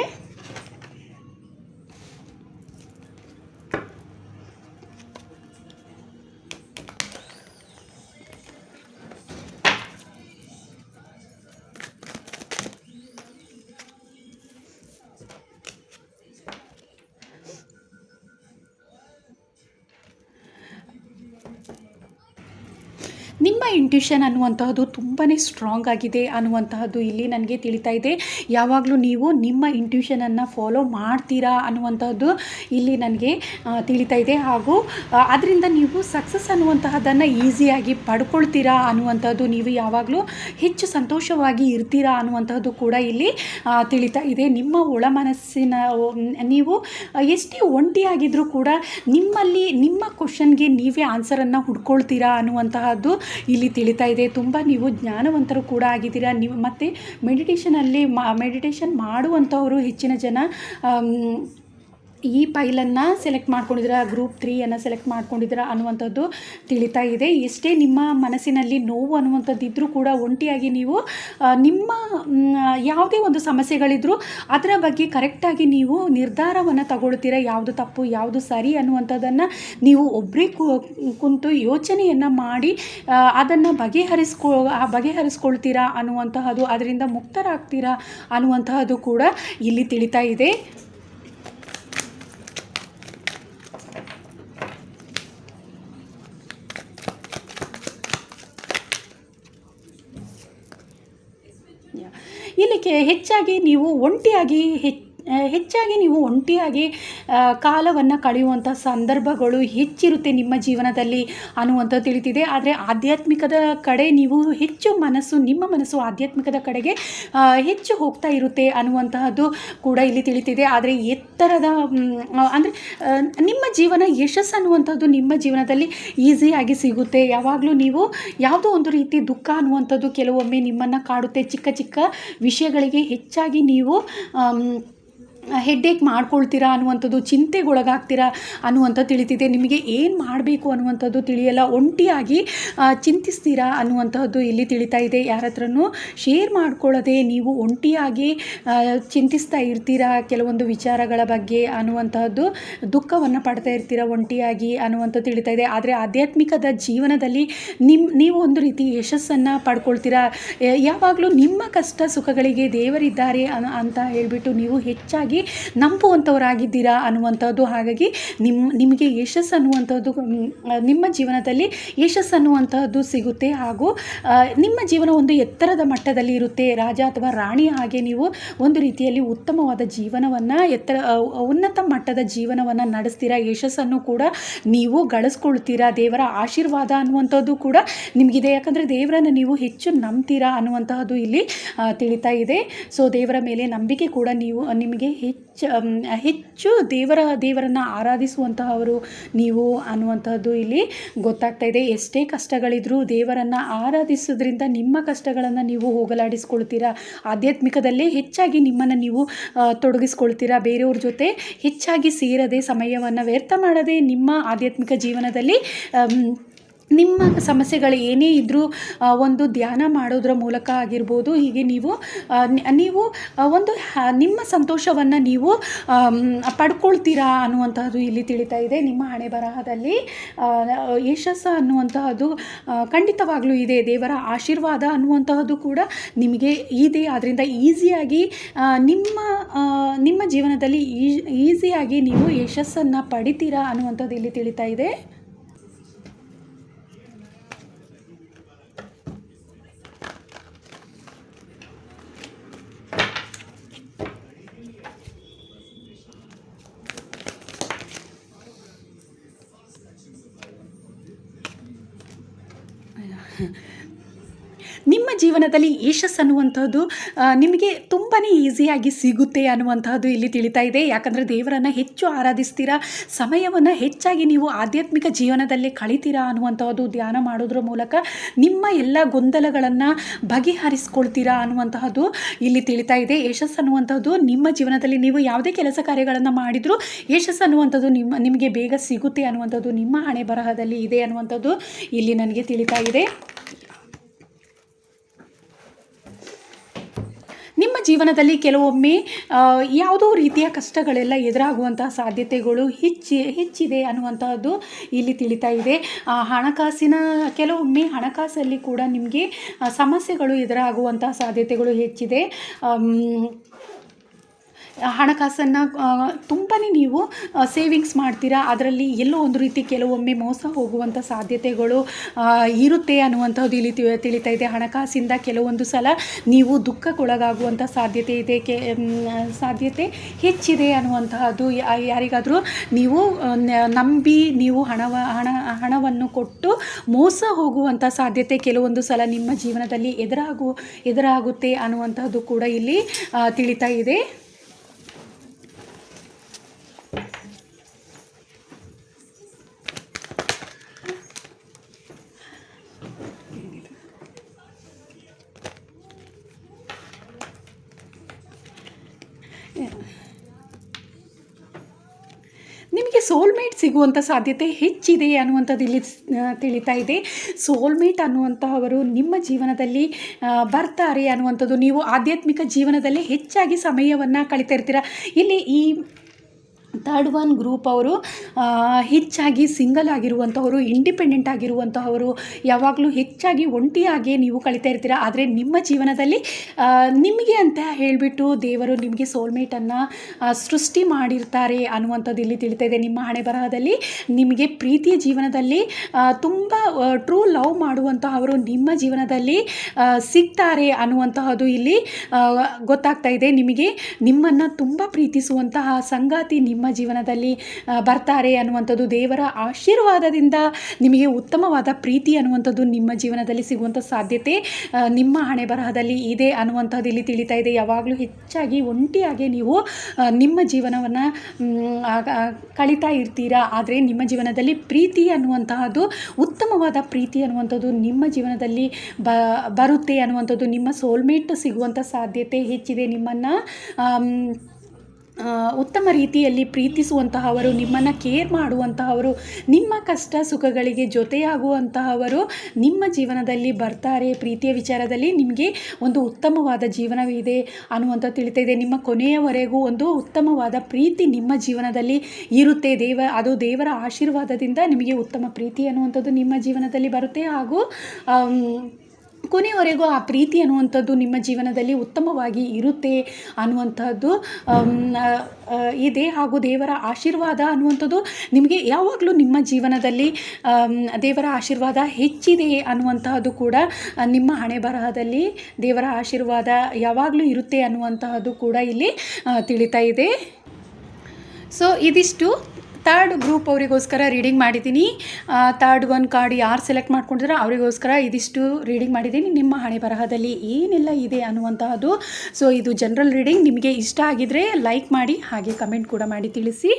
ನಿಮ್ಮ ಇಂಟ್ಯೂಷನ್ ಅನ್ನುವಂತಹದ್ದು ತುಂಬಾ ಸ್ಟ್ರಾಂಗ್ ಆಗಿದೆ ಅನ್ನುವಂತಹದ್ದು ಇಲ್ಲಿ ನನಗೆ ತಿಳಿತಾ ಇದೆ. ಯಾವಾಗಲೂ ನೀವು ನಿಮ್ಮ ಇಂಟ್ಯೂಷನನ್ನು ಫಾಲೋ ಮಾಡ್ತೀರಾ ಅನ್ನುವಂಥದ್ದು ಇಲ್ಲಿ ನನಗೆ ತಿಳಿತಾ ಇದೆ. ಹಾಗೂ ಅದರಿಂದ ನೀವು ಸಕ್ಸಸ್ ಅನ್ನುವಂತಹದ್ದನ್ನು ಈಸಿಯಾಗಿ ಪಡ್ಕೊಳ್ತೀರಾ ಅನ್ನುವಂಥದ್ದು, ನೀವು ಯಾವಾಗಲೂ ಹೆಚ್ಚು ಸಂತೋಷವಾಗಿ ಇರ್ತೀರಾ ಅನ್ನುವಂಥದ್ದು ಕೂಡ ಇಲ್ಲಿ ತಿಳಿತಾ ಇದೆ. ನಿಮ್ಮ ಒಳ ಮನಸ್ಸಿನ, ನೀವು ಎಷ್ಟೇ ಒಂಟಿಯಾಗಿದ್ದರೂ ಕೂಡ ನಿಮ್ಮಲ್ಲಿ ನಿಮ್ಮ ಕ್ವಶನ್ಗೆ ನೀವೇ ಆನ್ಸರನ್ನು ಹುಡ್ಕೊಳ್ತೀರಾ ಅನ್ನುವಂತಹದ್ದು ಇಲ್ಲಿ ತಿಳಿತಾ ಇದೆ. ತುಂಬ ನೀವು ಜ್ಞಾನವಂತರು ಕೂಡ ಆಗಿದ್ದೀರಾ. ನೀವು ಮತ್ತು ಮೆಡಿಟೇಷನ್ ಮಾಡುವಂಥವರು ಹೆಚ್ಚಿನ ಜನ ಈ ಫೈಲನ್ನು ಸೆಲೆಕ್ಟ್ ಮಾಡ್ಕೊಂಡಿದ್ದೀರಾ, ಗ್ರೂಪ್ 3 ಸೆಲೆಕ್ಟ್ ಮಾಡ್ಕೊಂಡಿದ್ದೀರಾ ಅನ್ನುವಂಥದ್ದು ತಿಳಿತಾ ಇದೆ. ಎಷ್ಟೇ ನಿಮ್ಮ ಮನಸ್ಸಿನಲ್ಲಿ ನೋವು ಅನ್ನುವಂಥದ್ದು ಇದ್ದರೂ ಕೂಡ ಒಂಟಿಯಾಗಿ ನೀವು ನಿಮ್ಮ ಯಾವುದೇ ಒಂದು ಸಮಸ್ಯೆಗಳಿದ್ದರೂ ಅದರ ಬಗ್ಗೆ ಕರೆಕ್ಟಾಗಿ ನೀವು ನಿರ್ಧಾರವನ್ನು ತಗೊಳ್ತೀರಾ. ಯಾವುದು ತಪ್ಪು ಯಾವುದು ಸರಿ ಅನ್ನುವಂಥದ್ದನ್ನು ನೀವು ಒಬ್ಬರೇ ಕುಂತು ಯೋಚನೆಯನ್ನು ಮಾಡಿ ಅದನ್ನು ಬಗೆಹರಿಸ್ಕೊಳ್ತೀರಾ ಅನ್ನುವಂತಹದ್ದು, ಅದರಿಂದ ಮುಕ್ತರಾಗ್ತೀರಾ ಅನ್ನುವಂತಹದ್ದು ಕೂಡ ಇಲ್ಲಿ ತಿಳಿತಾ ಇದೆ. ಹೆಚ್ಚಾಗಿ ನೀವು ಒಂಟಿಯಾಗಿ ಕಾಲವನ್ನು ಕಳೆಯುವಂಥ ಸಂದರ್ಭಗಳು ಹೆಚ್ಚಿರುತ್ತೆ ನಿಮ್ಮ ಜೀವನದಲ್ಲಿ ಅನ್ನುವಂಥದ್ದು ತಿಳಿತಿದೆ. ಆದರೆ ಆಧ್ಯಾತ್ಮಿಕದ ಕಡೆ ನೀವು ನಿಮ್ಮ ಮನಸ್ಸು ಆಧ್ಯಾತ್ಮಿಕದ ಕಡೆಗೆ ಹೆಚ್ಚು ಹೋಗ್ತಾ ಇರುತ್ತೆ ಅನ್ನುವಂತಹದ್ದು ಕೂಡ ಇಲ್ಲಿ ತಿಳಿತಿದೆ. ಆದರೆ ಅಂದರೆ ನಿಮ್ಮ ಜೀವನ ಯಶಸ್ಸು ಅನ್ನುವಂಥದ್ದು ನಿಮ್ಮ ಜೀವನದಲ್ಲಿ ಈಸಿಯಾಗಿ ಸಿಗುತ್ತೆ. ಯಾವಾಗಲೂ ನೀವು ಯಾವುದೋ ಒಂದು ರೀತಿ ದುಃಖ ಅನ್ನುವಂಥದ್ದು ಕೆಲವೊಮ್ಮೆ ನಿಮ್ಮನ್ನು ಕಾಡುತ್ತೆ. ಚಿಕ್ಕ ಚಿಕ್ಕ ವಿಷಯಗಳಿಗೆ ಹೆಚ್ಚಾಗಿ ನೀವು ಹೆಡ್ಡೇಕ್ ಮಾಡ್ಕೊಳ್ತೀರಾ ಅನ್ನುವಂಥದ್ದು, ಚಿಂತೆಗೊಳಗಾಗ್ತೀರಾ ಅನ್ನುವಂಥದ್ದು ತಿಳಿತಿದೆ. ನಿಮಗೆ ಏನು ಮಾಡಬೇಕು ಅನ್ನುವಂಥದ್ದು ತಿಳಿಯಲ್ಲ, ಒಂಟಿಯಾಗಿ ಚಿಂತಿಸ್ತೀರಾ ಅನ್ನುವಂತಹದ್ದು ಇಲ್ಲಿ ತಿಳಿತಾ ಇದೆ. ಯಾರ ಹತ್ರನೂ ಶೇರ್ ಮಾಡ್ಕೊಳ್ಳದೆ ನೀವು ಒಂಟಿಯಾಗಿ ಚಿಂತಿಸ್ತಾ ಇರ್ತೀರಾ ಕೆಲವೊಂದು ವಿಚಾರಗಳ ಬಗ್ಗೆ ಅನ್ನುವಂತಹದ್ದು, ದುಃಖವನ್ನು ಪಡ್ತಾ ಇರ್ತೀರಾ ಒಂಟಿಯಾಗಿ ಅನ್ನುವಂಥದ್ದು ತಿಳಿತಾ ಇದೆ. ಆದರೆ ಆಧ್ಯಾತ್ಮಿಕದ ಜೀವನದಲ್ಲಿ ನೀವು ಒಂದು ರೀತಿ ಯಶಸ್ಸನ್ನು ಪಡ್ಕೊಳ್ತೀರಾ. ಯಾವಾಗಲೂ ನಿಮ್ಮ ಕಷ್ಟ ಸುಖಗಳಿಗೆ ದೇವರಿದ್ದಾರೆ ಅಂತ ಹೇಳಿಬಿಟ್ಟು ನೀವು ಹೆಚ್ಚಾಗಿ ನಂಬುವಂಥವರಾಗಿದ್ದೀರಾ ಅನ್ನುವಂಥದ್ದು. ಹಾಗಾಗಿ ನಿಮಗೆ ಯಶಸ್ಸು ಅನ್ನುವಂಥದ್ದು, ನಿಮ್ಮ ಜೀವನದಲ್ಲಿ ಯಶಸ್ಸು ಅನ್ನುವಂಥದ್ದು ಸಿಗುತ್ತೆ. ಹಾಗೂ ನಿಮ್ಮ ಜೀವನ ಒಂದು ಎತ್ತರದ ಮಟ್ಟದಲ್ಲಿ ಇರುತ್ತೆ. ರಾಜ ಅಥವಾ ರಾಣಿ ಹಾಗೆ ನೀವು ಒಂದು ರೀತಿಯಲ್ಲಿ ಉತ್ತಮವಾದ ಜೀವನವನ್ನು ಉನ್ನತ ಮಟ್ಟದ ಜೀವನವನ್ನು ನಡೆಸ್ತೀರಾ. ಯಶಸ್ಸನ್ನು ಕೂಡ ನೀವು ಗಳಿಸ್ಕೊಳ್ತೀರಾ. ದೇವರ ಆಶೀರ್ವಾದ ಅನ್ನುವಂಥದ್ದು ಕೂಡ ನಿಮಗಿದೆ. ಯಾಕಂದರೆ ದೇವರನ್ನು ನೀವು ಹೆಚ್ಚು ನಂಬ್ತೀರಾ ಅನ್ನುವಂತಹದ್ದು ಇಲ್ಲಿ ತಿಳಿತಾ ಇದೆ. ಸೊ ದೇವರ ಮೇಲೆ ನಂಬಿಕೆ ಕೂಡ ನಿಮಗೆ ಹೆಚ್ಚು ದೇವರನ್ನು ಆರಾಧಿಸುವಂತಹವರು ನೀವು ಅನ್ನುವಂಥದ್ದು ಇಲ್ಲಿ ಗೊತ್ತಾಗ್ತಾ ಇದೆ. ಎಷ್ಟೇ ಕಷ್ಟಗಳಿದ್ರೂ ದೇವರನ್ನು ಆರಾಧಿಸೋದ್ರಿಂದ ನಿಮ್ಮ ಕಷ್ಟಗಳನ್ನು ನೀವು ಹೋಗಲಾಡಿಸ್ಕೊಳ್ತೀರಾ. ಆಧ್ಯಾತ್ಮಿಕದಲ್ಲೇ ಹೆಚ್ಚಾಗಿ ನಿಮ್ಮನ್ನು ನೀವು ತೊಡಗಿಸ್ಕೊಳ್ತೀರಾ. ಬೇರೆಯವ್ರ ಜೊತೆ ಹೆಚ್ಚಾಗಿ ಸೇರದೆ, ಸಮಯವನ್ನು ವ್ಯರ್ಥ ಮಾಡದೆ ನಿಮ್ಮ ಆಧ್ಯಾತ್ಮಿಕ ಜೀವನದಲ್ಲಿ ನಿಮ್ಮ ಸಮಸ್ಯೆಗಳು ಏನೇ ಇದ್ದರೂ ಒಂದು ಧ್ಯಾನ ಮಾಡೋದ್ರ ಮೂಲಕ ಆಗಿರ್ಬೋದು, ಹೀಗೆ ನೀವು ಒಂದು ನಿಮ್ಮ ಸಂತೋಷವನ್ನು ನೀವು ಪಡ್ಕೊಳ್ತೀರಾ ಅನ್ನುವಂತಹದ್ದು ಇಲ್ಲಿ ತಿಳಿತಾ ಇದೆ. ನಿಮ್ಮ ಹಣೆ ಬರಹದಲ್ಲಿ ಯಶಸ್ಸು ಅನ್ನುವಂತಹದ್ದು ಖಂಡಿತವಾಗ್ಲೂ ಇದೆ. ದೇವರ ಆಶೀರ್ವಾದ ಅನ್ನುವಂತಹದ್ದು ಕೂಡ ನಿಮಗೆ ಇದೆ. ಆದ್ದರಿಂದ ಈಸಿಯಾಗಿ ನಿಮ್ಮ ಜೀವನದಲ್ಲಿ ಈಸಿಯಾಗಿ ನೀವು ಯಶಸ್ಸನ್ನು ಪಡಿತೀರಾ ಅನ್ನುವಂಥದ್ದು ಇಲ್ಲಿ ತಿಳಿತಾ ಇದೆ. ನಿಮ್ಮ ಜೀವನದಲ್ಲಿ ಯಶಸ್ಸು ಅನ್ನುವಂಥದ್ದು ನಿಮಗೆ ತುಂಬಾ ಈಸಿಯಾಗಿ ಸಿಗುತ್ತೆ ಅನ್ನುವಂತಹದ್ದು ಇಲ್ಲಿ ತಿಳಿತಾ ಇದೆ. ಯಾಕಂದರೆ ದೇವರನ್ನು ಹೆಚ್ಚು ಆರಾಧಿಸ್ತೀರಾ, ಸಮಯವನ್ನು ಹೆಚ್ಚಾಗಿ ನೀವು ಆಧ್ಯಾತ್ಮಿಕ ಜೀವನದಲ್ಲೇ ಕಳಿತೀರಾ ಅನ್ನುವಂಥದ್ದು. ಧ್ಯಾನ ಮಾಡೋದ್ರ ಮೂಲಕ ನಿಮ್ಮ ಎಲ್ಲ ಗೊಂದಲಗಳನ್ನು ಬಗೆಹರಿಸ್ಕೊಳ್ತೀರಾ ಅನ್ನುವಂತಹದ್ದು ಇಲ್ಲಿ ತಿಳಿತಾ ಇದೆ. ಯಶಸ್ಸು ಅನ್ನುವಂಥದ್ದು ನಿಮ್ಮ ಜೀವನದಲ್ಲಿ ನೀವು ಯಾವುದೇ ಕೆಲಸ ಕಾರ್ಯಗಳನ್ನು ಮಾಡಿದರೂ ಯಶಸ್ಸು ಅನ್ನುವಂಥದ್ದು ನಿಮಗೆ ಬೇಗ ಸಿಗುತ್ತೆ ಅನ್ನುವಂಥದ್ದು ನಿಮ್ಮ ಹಣೆ ಬರಹದಲ್ಲಿ ಇದೆ ಅನ್ನುವಂಥದ್ದು ಇಲ್ಲಿ ನನಗೆ ತಿಳಿತಾ ಇದೆ. ನಿಮ್ಮ ಜೀವನದಲ್ಲಿ ಕೆಲವೊಮ್ಮೆ ಯಾವುದೋ ರೀತಿಯ ಕಷ್ಟಗಳೆಲ್ಲ ಎದುರಾಗುವಂತಹ ಸಾಧ್ಯತೆಗಳು ಹೆಚ್ಚಿದೆ ಅನ್ನುವಂತಹದ್ದು ಇಲ್ಲಿ ತಿಳಿತಾ ಇದೆ. ಕೆಲವೊಮ್ಮೆ ಹಣಕಾಸಲ್ಲಿ ಕೂಡ ನಿಮಗೆ ಸಮಸ್ಯೆಗಳು ಎದುರಾಗುವಂತಹ ಸಾಧ್ಯತೆಗಳು ಹೆಚ್ಚಿದೆ. ಹಣಕಾಸನ್ನು ತುಂಬಾ ನೀವು ಸೇವಿಂಗ್ಸ್ ಮಾಡ್ತೀರಾ, ಅದರಲ್ಲಿ ಎಲ್ಲೋ ಒಂದು ರೀತಿ ಕೆಲವೊಮ್ಮೆ ಮೋಸ ಹೋಗುವಂಥ ಸಾಧ್ಯತೆಗಳು ಇರುತ್ತೆ ಅನ್ನುವಂಥದ್ದು ಇಲ್ಲಿ ತಿಳಿತಾ ಇದೆ. ಹಣಕಾಸಿಂದ ಕೆಲವೊಂದು ಸಲ ನೀವು ದುಃಖಕ್ಕೊಳಗಾಗುವಂಥ ಸಾಧ್ಯತೆ ಹೆಚ್ಚಿದೆ ಅನ್ನುವಂತಹದ್ದು. ಯಾರಿಗಾದರೂ ನೀವು ನಂಬಿ ನೀವು ಹಣವನ್ನು ಕೊಟ್ಟು ಮೋಸ ಹೋಗುವಂಥ ಸಾಧ್ಯತೆ ಕೆಲವೊಂದು ಸಲ ನಿಮ್ಮ ಜೀವನದಲ್ಲಿ ಎದುರಾಗುತ್ತೆ ಅನ್ನುವಂಥದ್ದು ಕೂಡ ಇಲ್ಲಿ ತಿಳಿತಾ ಇದೆ. ನಿಮಗೆ ಸೋಲ್ಮೇಟ್ ಸಿಗುವಂಥ ಸಾಧ್ಯತೆ ಹೆಚ್ಚಿದೆ ಅನ್ನುವಂಥದ್ದು ಇಲ್ಲಿ ತಿಳಿತಾ ಇದೆ. ಸೋಲ್ಮೇಟ್ ಅನ್ನುವಂತಹವರು ನಿಮ್ಮ ಜೀವನದಲ್ಲಿ ಬರ್ತಾರೆ ಅನ್ನುವಂಥದ್ದು. ನೀವು ಆಧ್ಯಾತ್ಮಿಕ ಜೀವನದಲ್ಲಿ ಹೆಚ್ಚಾಗಿ ಸಮಯವನ್ನು ಕಳೀತಾ ಇರ್ತೀರ. ಇಲ್ಲಿ ಈ ಥರ್ಡ್ ಒನ್ ಗ್ರೂಪ್ ಅವರು ಹೆಚ್ಚಾಗಿ ಸಿಂಗಲ್ ಆಗಿರುವಂಥವರು, ಇಂಡಿಪೆಂಡೆಂಟ್ ಆಗಿರುವಂತಹವರು, ಯಾವಾಗಲೂ ಹೆಚ್ಚಾಗಿ ಒಂಟಿಯಾಗಿ ನೀವು ಕಳೀತಾ ಇರ್ತೀರ. ಆದರೆ ನಿಮ್ಮ ಜೀವನದಲ್ಲಿ ನಿಮಗೆ ಅಂತ ಹೇಳಿಬಿಟ್ಟು ದೇವರು ನಿಮಗೆ ಸೋಲ್ಮೇಟನ್ನು ಸೃಷ್ಟಿ ಮಾಡಿರ್ತಾರೆ ಅನ್ನುವಂಥದ್ದು ಇಲ್ಲಿ ತಿಳಿತಾ ಇದೆ. ನಿಮ್ಮ ಹಣೆ ಬರಹದಲ್ಲಿ ನಿಮಗೆ ಪ್ರೀತಿಯ ಜೀವನದಲ್ಲಿ ತುಂಬ ಟ್ರೂ ಲವ್ ಮಾಡುವಂತಹವರು ನಿಮ್ಮ ಜೀವನದಲ್ಲಿ ಸಿಗ್ತಾರೆ ಅನ್ನುವಂತಹದ್ದು ಇಲ್ಲಿ ಗೊತ್ತಾಗ್ತಾ ಇದೆ. ನಿಮ್ಮನ್ನು ತುಂಬ ಪ್ರೀತಿಸುವಂತಹ ಸಂಗಾತಿ ನಿಮ್ಮ ಜೀವನದಲ್ಲಿ ಬರ್ತಾರೆ ಅನ್ನುವಂಥದ್ದು, ದೇವರ ಆಶೀರ್ವಾದದಿಂದ ನಿಮಗೆ ಉತ್ತಮವಾದ ಪ್ರೀತಿ ಅನ್ನುವಂಥದ್ದು ನಿಮ್ಮ ಜೀವನದಲ್ಲಿ ಸಿಗುವಂಥ ಸಾಧ್ಯತೆ ನಿಮ್ಮ ಹಣೆ ಬರಹದಲ್ಲಿ ಇದೆ ಅನ್ನುವಂಥದ್ದು ಇಲ್ಲಿ ತಿಳಿತಾ ಇದೆ. ಯಾವಾಗಲೂ ಹೆಚ್ಚಾಗಿ ಒಂಟಿಯಾಗಿ ನೀವು ನಿಮ್ಮ ಜೀವನವನ್ನು ಕಳೀತಾ ಇರ್ತೀರಾ. ಆದರೆ ನಿಮ್ಮ ಜೀವನದಲ್ಲಿ ಪ್ರೀತಿ ಅನ್ನುವಂತಹದ್ದು, ಉತ್ತಮವಾದ ಪ್ರೀತಿ ಅನ್ನುವಂಥದ್ದು ನಿಮ್ಮ ಜೀವನದಲ್ಲಿ ಬರುತ್ತೆ ಅನ್ನುವಂಥದ್ದು, ನಿಮ್ಮ ಸೋಲ್ಮೇಟ್ ಸಿಗುವಂಥ ಸಾಧ್ಯತೆ ಹೆಚ್ಚಿದೆ. ನಿಮ್ಮನ್ನು ಉತ್ತಮ ರೀತಿಯಲ್ಲಿ ಪ್ರೀತಿಸುವಂತಹವರು, ನಿಮ್ಮನ್ನು ಕೇರ್ ಮಾಡುವಂತಹವರು, ನಿಮ್ಮ ಕಷ್ಟ ಸುಖಗಳಿಗೆ ಜೊತೆಯಾಗುವಂತಹವರು ನಿಮ್ಮ ಜೀವನದಲ್ಲಿ ಬರ್ತಾರೆ. ಪ್ರೀತಿಯ ವಿಚಾರದಲ್ಲಿ ನಿಮಗೆ ಒಂದು ಉತ್ತಮವಾದ ಜೀವನವಿದೆ ಅನ್ನುವಂಥ ತಿಳಿತಾ ಇದೆ. ನಿಮ್ಮ ಕೊನೆಯವರೆಗೂ ಒಂದು ಉತ್ತಮವಾದ ಪ್ರೀತಿ ನಿಮ್ಮ ಜೀವನದಲ್ಲಿ ಇರುತ್ತೆ. ಅದು ದೇವರ ಆಶೀರ್ವಾದದಿಂದ ನಿಮಗೆ ಉತ್ತಮ ಪ್ರೀತಿ ಅನ್ನುವಂಥದ್ದು ನಿಮ್ಮ ಜೀವನದಲ್ಲಿ ಬರುತ್ತೆ. ಹಾಗೂ ಕೊನೆಯವರೆಗೂ ಆ ಪ್ರೀತಿ ಅನ್ನುವಂಥದ್ದು ನಿಮ್ಮ ಜೀವನದಲ್ಲಿ ಉತ್ತಮವಾಗಿ ಇರುತ್ತೆ ಅನ್ನುವಂಥದ್ದು ಇದೆ. ಹಾಗೂ ದೇವರ ಆಶೀರ್ವಾದ ಅನ್ನುವಂಥದ್ದು ನಿಮಗೆ ಯಾವಾಗಲೂ ನಿಮ್ಮ ಜೀವನದಲ್ಲಿ ದೇವರ ಆಶೀರ್ವಾದ ಹೆಚ್ಚಿದೆ ಅನ್ನುವಂತಹದ್ದು ಕೂಡ ನಿಮ್ಮ ಹಣೆ ಬರಹದಲ್ಲಿ ದೇವರ ಆಶೀರ್ವಾದ ಯಾವಾಗಲೂ ಇರುತ್ತೆ ಅನ್ನುವಂತಹದ್ದು ಕೂಡ ಇಲ್ಲಿ ತಿಳಿತಾ ಇದೆ. ಸೊ ಇದಿಷ್ಟು ಥರ್ಡ್ ಗ್ರೂಪ್ ಅವರಿಗೋಸ್ಕರ ರೀಡಿಂಗ್ ಮಾಡಿದ್ದೀನಿ. ಥರ್ಡ್ ಒನ್ ಕಾರ್ಡ್ ಯಾರು ಸೆಲೆಕ್ಟ್ ಮಾಡ್ಕೊಂಡಿದ್ರೆ ಅವರಿಗೋಸ್ಕರ ಇದಿಷ್ಟು ರೀಡಿಂಗ್ ಮಾಡಿದ್ದೀನಿ. ನಿಮ್ಮ ಹಣೆ ಬರಹದಲ್ಲಿ ಏನೆಲ್ಲ ಇದೆ ಅನ್ನುವಂತಹದ್ದು. ಸೊ ಇದು ಜನರಲ್ ರೀಡಿಂಗ್. ನಿಮಗೆ ಇಷ್ಟ ಆಗಿದ್ರೆ ಲೈಕ್ ಮಾಡಿ, ಹಾಗೆ ಕಮೆಂಟ್ ಕೂಡ ಮಾಡಿ ತಿಳಿಸಿ.